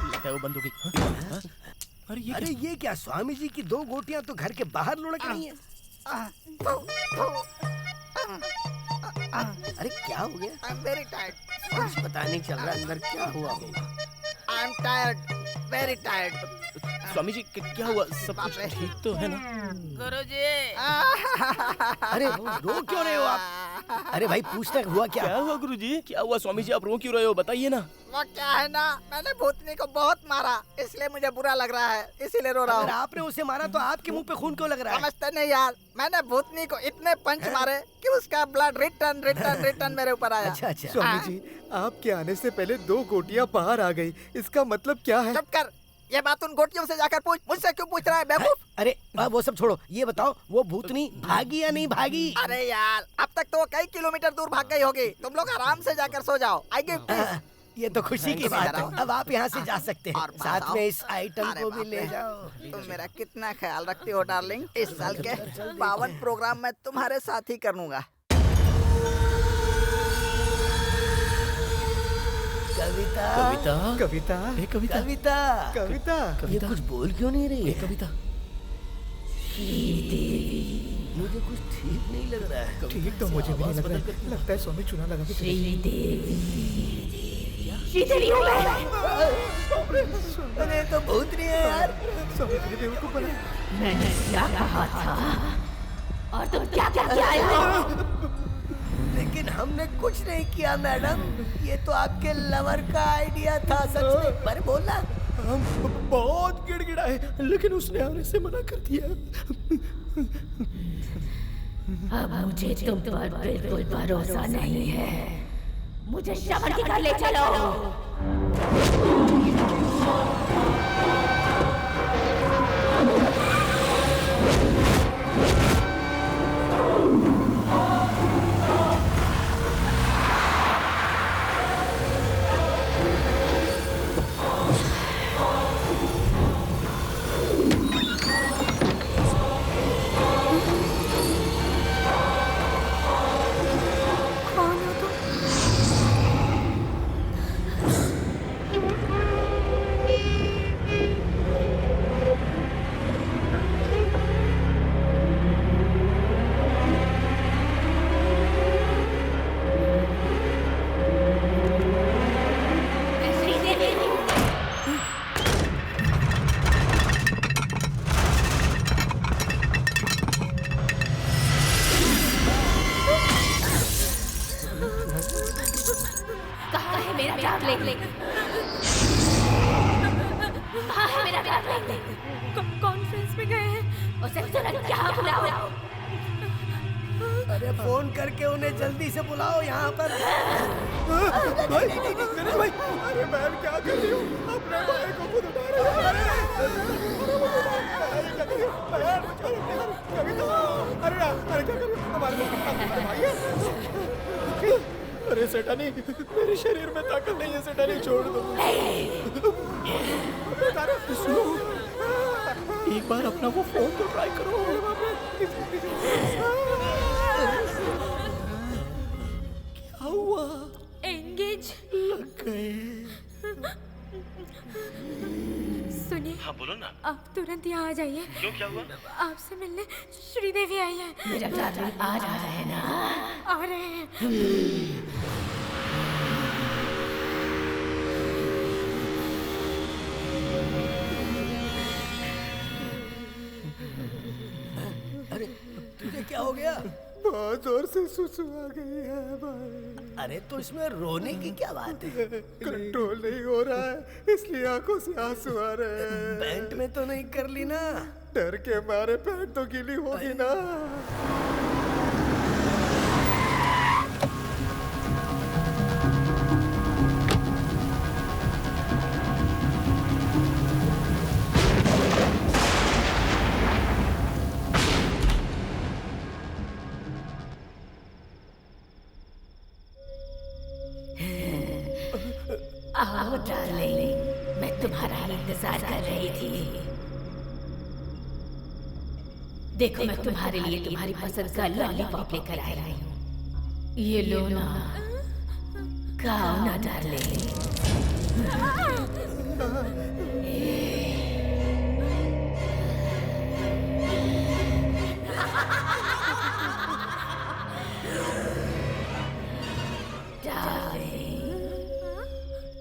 लगता है वो बंद हो गई। अरे ये क्या, स्वामी जी की 2 गोटियां तो घर के बाहर लुढ़क रही हैं। अरे क्या हो गया? I'm very tired। कुछ पता नहीं चल रहा अंदर क्या हुआ होगा। I'm tired, very tired। Swami ji क्या हुआ, सब कुछ ठीक तो है ना? गुरुजी। अरे रो क्यों रहे हो आप? अरे भाई पूछना हुआ क्या? क्या हुआ गुरुजी? क्या हुआ स्वामी जी, आप रो क्यों रहे हो, बताइए ना। वो क्या है ना, मैंने भूतनी को बहुत मारा, इसलिए मुझे बुरा लग रहा है, इसीलिए रो रहा हूँ। अगर आपने उसे मारा तो आपके मुंह पे खून क्यों लग रहा है? समझते नहीं यार, मैंने भूतनी को इतने पंच मारे कि उसका ब्लड रिटर्न मेरे ऊपर आया। अच्छा। स्वामी जी, आपके आने से पहले 2 गोटियां बाहर आ गई, इसका मतलब क्या है? चुप कर, ये बात उन गोटियों से जाकर पूछ, मुझसे क्यों पूछ रहा है बेवकूफ? अरे वो सब छोड़ो, ये बताओ वो भूतनी भागी या नहीं भागी? अरे यार, अब तक तो वो कई किलोमीटर दूर भाग गई होगी। तुम लोग आराम से जाकर सो जाओ। आई गिव ये तो खुशी की बात है। अब आप यहाँ से जा सकते हैं, साथ में इस आइटम को भी ले जाओ। तुम मेरा कितना ख्याल रखती हो डार्लिंग। इस साल के पावन प्रोग्राम में तुम्हारे साथ ही करूँगा। कविता ये कुछ बोल क्यों नहीं रही है? कविता मुझे कुछ ठीक नहीं लग रहा है। ठीक तो मुझे भी नहीं लग रहा है। लगता है स्वामी चुना लगा के अरे तो भूतनी है यार। स्वामी जी ने बेवकूफ बनाया। मैंने क्या कहा था और तुम क्या किया? लेकिन हमने कुछ नहीं किया मैडम, ये तो आपके लवर का आइडिया था। सच में पर बोलना, हम बहुत गिड़गिड़ाए लेकिन उसने आने से मना कर दिया। अब मुझे तुम पर बिल्कुल भरोसा नहीं है। मुझे शमर के घर ले चलो। कॉन्फ्रेंस में गए हैं। उसे तुरंत यहाँ बुलाओ। अरे फोन करके उन्हें जल्दी से बुलाओ यहाँ पर। भाई, भाई, अरे बहन क्या कर रही हो? अपने भाई को खुद उठा रही हो। अरे क्या कर रही हो? हमारे भाई है। अरे सेठानी, मेरे शरीर में ताकत नहीं है सेठानी, छोड़ दो। एक बार अपना वो फोन तो ट्राई करो। आप तुरंत यहाँ आ जाइए। क्यों, क्या हुआ? आपसे मिलने श्रीदेवी आई है। मेरा डार्लिंग आ रहा है ना? आ रहे हैं। अरे तुझे क्या हो गया? बहुत जोर से सुसु आ गई है भाई। अरे तो इसमें रोने की क्या बात है? कंट्रोल नहीं हो रहा है, इसलिए आंखों से आंसू आ रहे हैं। पैंट में तो नहीं कर ली ना? डर के मारे पैंट तो गीली होगी ना। आओ डार्लिंग, मैं तुम्हारा इंतजार कर रही थी। देखो मैं तुम्हारे लिए तुम्हारी पसंद का लॉलीपॉप लेकर आ रही हूँ। ये लो ना, खाओ ना डार्लिंग।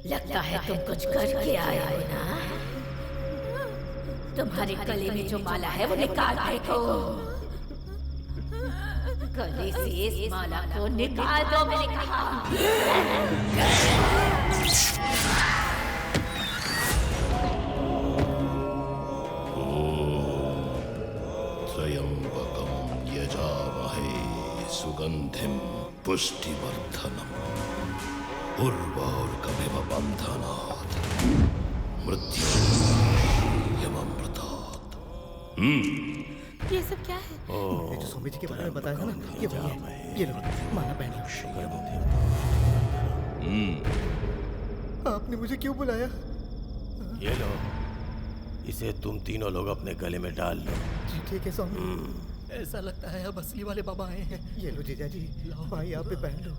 लगता है तुम कुछ करके आए हो ना? तुम्हारे गले में जो माला है वो निकाल देखो। गले से इस माला को निकाल दो, मैंने कहा। त्र्यंबकं यजामहे सुगंधिं पुष्टिवर्धनम् उर्वारुकमिव बन्धनात् मृत्युर्यममृतात्। ये सब क्या है? ये जो स्वामी जी के बारे में बताया था ना, ये वही है। ये लो, माला पहनो। आपने मुझे क्यों बुलाया? ये लो, इसे तुम तीनों लोग अपने गले में डाल लो। जी ठीक है स्वामी। ऐसा लगता है अब असली वाले बाबा आए हैं। ये लो जीजा जी, भाई आप भी पहन लो।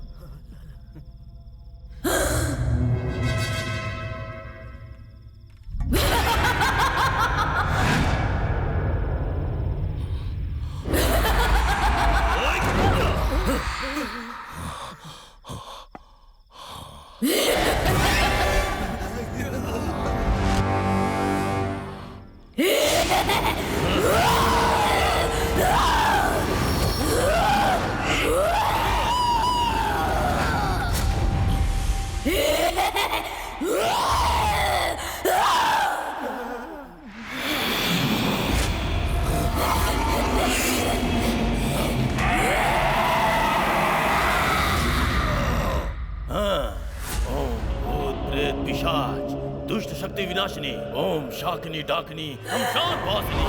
दुष्ट शक्ति विनाशिनी, ओम शाकिनी डाकिनी शमशान वासिनी।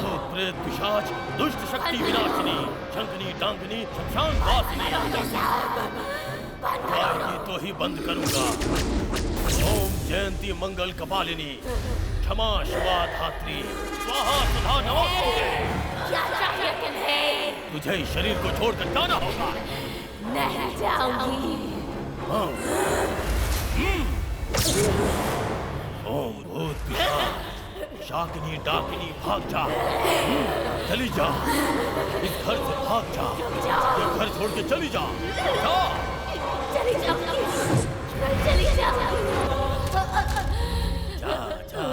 भूत प्रेत पिशाच दुष्ट शक्ति विनाशिनी, शंकनी डांकनी शमशान वासिनी। आएगी तो ही बंद करूंगा। ओम जयंती मंगल कपालिनी, क्षमा शिवा धात्री, स्वाहा सुधा नमोस्तुते। क्या चाहिए तुम्हें? तुझे इस शरीर को छोड़कर जाना होगा। नहीं जाऊंगी। ओम भूत पिशाच शाकिनी डाकिनी भाग जा, चली जा, इस घर से भाग जा, ये घर छोड़ के चली जा, जा। चली जाऊंगी, चली जाऊंगी। जा जा,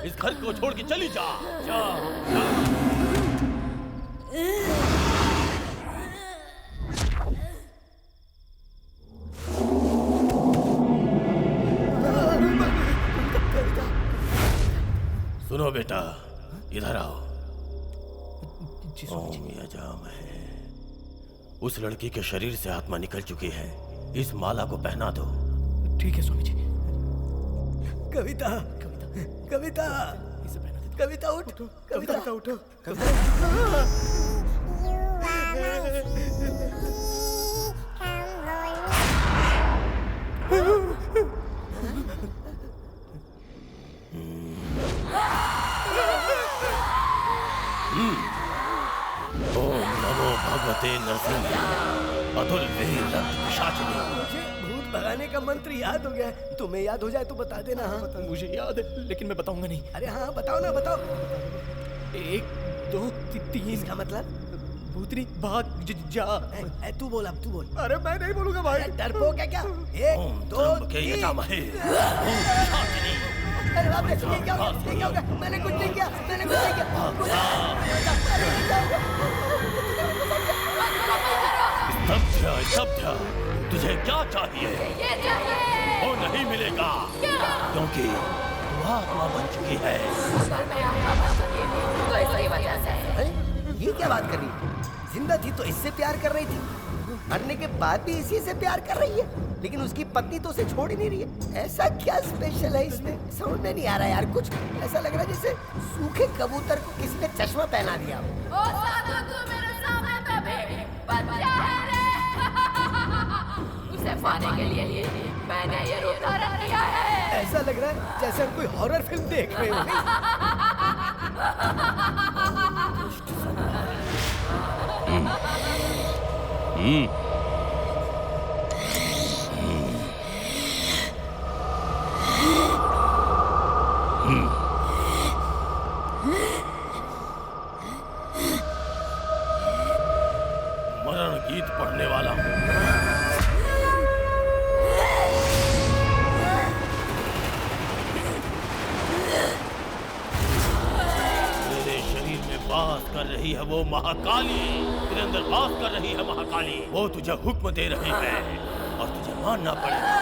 इस घर को छोड़ के चली जा, जा, जा। सुनो बेटा, इधर आओ। ओम यजामहे। उस लड़की के शरीर से आत्मा निकल चुकी है, इस माला को पहना दो। ठीक है स्वामी जी। कविता, कविता, कविता उठ, कविता उठो। ओम नमो भगवते नरसिंह अतुल वीर रक्त पिशाचिनी। मुझे भूत भगाने का मंत्र याद हो गया। तुम्हें याद हो जाए तो बता देना। हाँ मुझे याद है लेकिन मैं बताऊंगा नहीं। अरे हाँ बताओ ना, बताओ। 1 2 3। इसका मतलब भूतनी भाग जा। तू बोल, अब तू बोल। अरे मैं नहीं बोलूंगा भाई। डरपोक है क्या? 1 2 3। अरे बाप रे, ये क्या हो गया? ये क्या हो गया? मैंने कुछ नहीं किया, मैंने कुछ नहीं किया। स्तब्ध, तुझे क्या चाहिए? वो नहीं मिलेगा क्योंकि तू आत्मा बन चुकी है। ये क्या बात कर रही है? जिंदा थी तो इससे प्यार कर रही थी, मरने के बाद भी इसी से प्यार कर रही है, लेकिन उसकी पत्नी तो उसे छोड़ ही नहीं रही है। ऐसा क्या स्पेशल है इसमें? समझ में नहीं आ रहा यार। कुछ ऐसा लग रहा है जैसे सूखे कबूतर को किसी ने चश्मा पहना दिया हो। उसे पाने के लिए मैंने ये रूप धारण किया है। ऐसा लग रहा है जैसे हम कोई हॉरर फिल्म देख रहे हो। मरण गीत पढ़ने वाला हूँ। मेरे शरीर में वास कर रही है वो महाकाली। तेरे अंदर वास कर रही है महाकाली। वो तुझे हुक्म दे रही है और तुझे मानना पड़ेगा।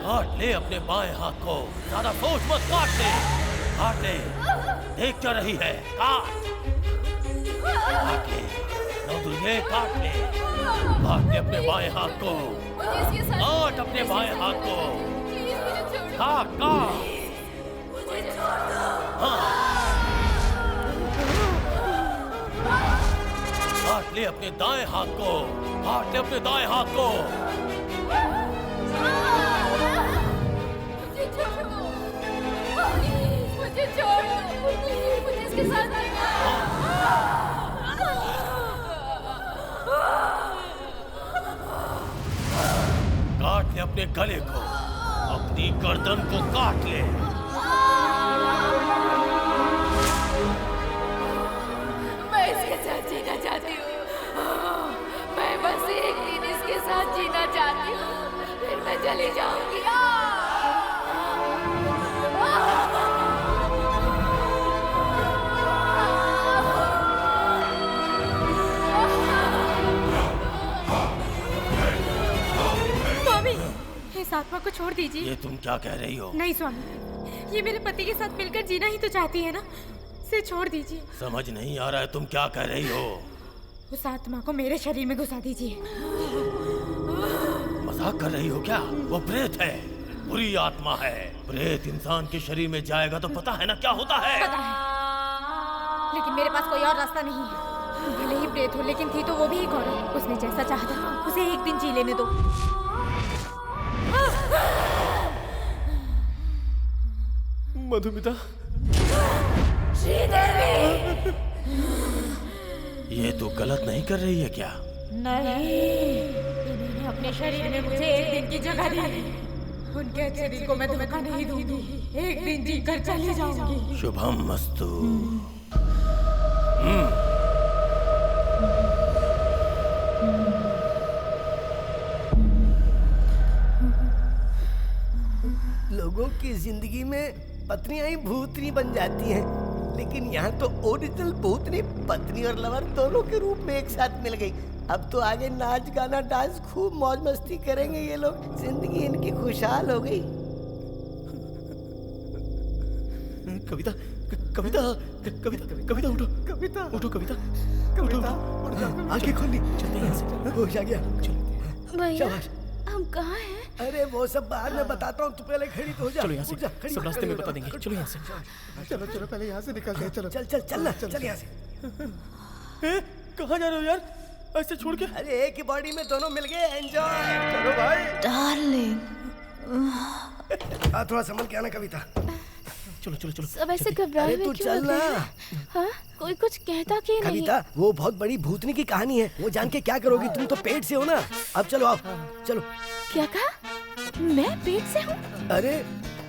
काट ले अपने बाएं हाथ को। ज्यादा सोच मत, काट ले, काट ले। देख क्या रही है? काट ले, तुझे काट ले। काट ले अपने बाएं हाथ को। काट अपने बाएं हाथ को। काट काट। काट ले अपने दाएं हाथ को। काट ले अपने दाएं हाथ को। मुझे छोड़ दो, मुझे इसके साथ काट ले अपने गले को, अपनी गर्दन को काट ले। मैं इसके साथ जीना चाहती हूँ। मैं बस एक दिन इसके साथ जीना चाहती हूँ, फिर मैं चली जाऊंगी। इस आत्मा को छोड़ दीजिए। ये तुम क्या कह रही हो? नहीं स्वामी, ये मेरे पति के साथ मिलकर जीना ही तो चाहती है ना, इसे छोड़ दीजिए। समझ नहीं आ रहा है तुम क्या कह रही हो? उस आत्मा को मेरे शरीर में घुसा दीजिए। मजाक कर रही हो क्या? वो प्रेत है, बुरी आत्मा है। प्रेत इंसान के शरीर में जाएगा तो पता है ना क्या होता है? पता है, लेकिन मेरे पास कोई और रास्ता नहीं है। भले ही प्रेत हो, लेकिन थी तो वो भी एक औरत। उसने जैसा चाहा था उसे एक दिन जी लेने दो। मधुमिता, श्रीदेवी, ये तो गलत नहीं कर रही है क्या? नहीं, इन्होंने अपने शरीर में मुझे एक दिन की जगह दी। उनके शरीर को मैं धोखा नहीं दूंगी। एक दिन जी कर चली जाऊंगी। शुभम मस्तु। लोगों की जिंदगी में पत्नियां ही भूतनी बन जाती हैं, लेकिन यहाँ तो ओरिजिनल भूतनी पत्नी और लवर दोनों के रूप में एक साथ मिल गई। अब तो आगे नाच गाना डांस खूब मौज मस्ती करेंगे ये लोग। जिंदगी इनकी खुशहाल हो गई। कविता, कविता, कविता, कविता उठो, कविता उठो, कविता, कविता, आंखें खोली। चलते हैं यहाँ से। होश आ गया। भैया शाबाश। हम कहाँ हैं? अरे वो सब बाद में बताता हूँ, तू पहले खड़ी तो हो जा। चलो यहाँ से, सब रास्ते में बता देंगे। चलो यहाँ से। चलो चलो पहले यहाँ से निकलते हैं। चलो चल चल चल चल यहाँ से। कहाँ जा रहे हो यार? ऐसे छोड़ के? अरे एक ही बॉडी में दोनों मिल गए। एंजॉय। चलो भाई। डार्लिंग, थोड़ा संभल के आना कविता। चलो चलो चलो। सब ऐसे घबराए हुए तू क्यों चल लग रहे ना। हैं? हाँ? कोई कुछ कहता क्यों नहीं? कविता, वो बहुत बड़ी भूतनी की कहानी है। वो जान के क्या करोगी? तुम तो पेट से हो ना। अब चलो आओ, चलो। क्या कहा? मैं पेट से हूँ? अरे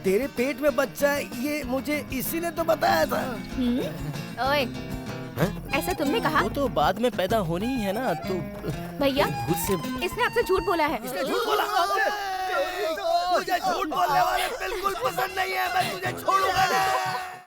तेरे पेट में बच्चा है, ये मुझे इसी ने तो बताया था। ओए, ऐसा तुमने कहा? वो तो बाद में पैदा होनी ही है ना, तो भैया खुद से। इसने आपसे झूठ बोला है। इसने झूठ बोला? मुझे झूठ बोलने वाले बिल्कुल पसंद नहीं है, मैं तुझे छोड़ूंगा नहीं।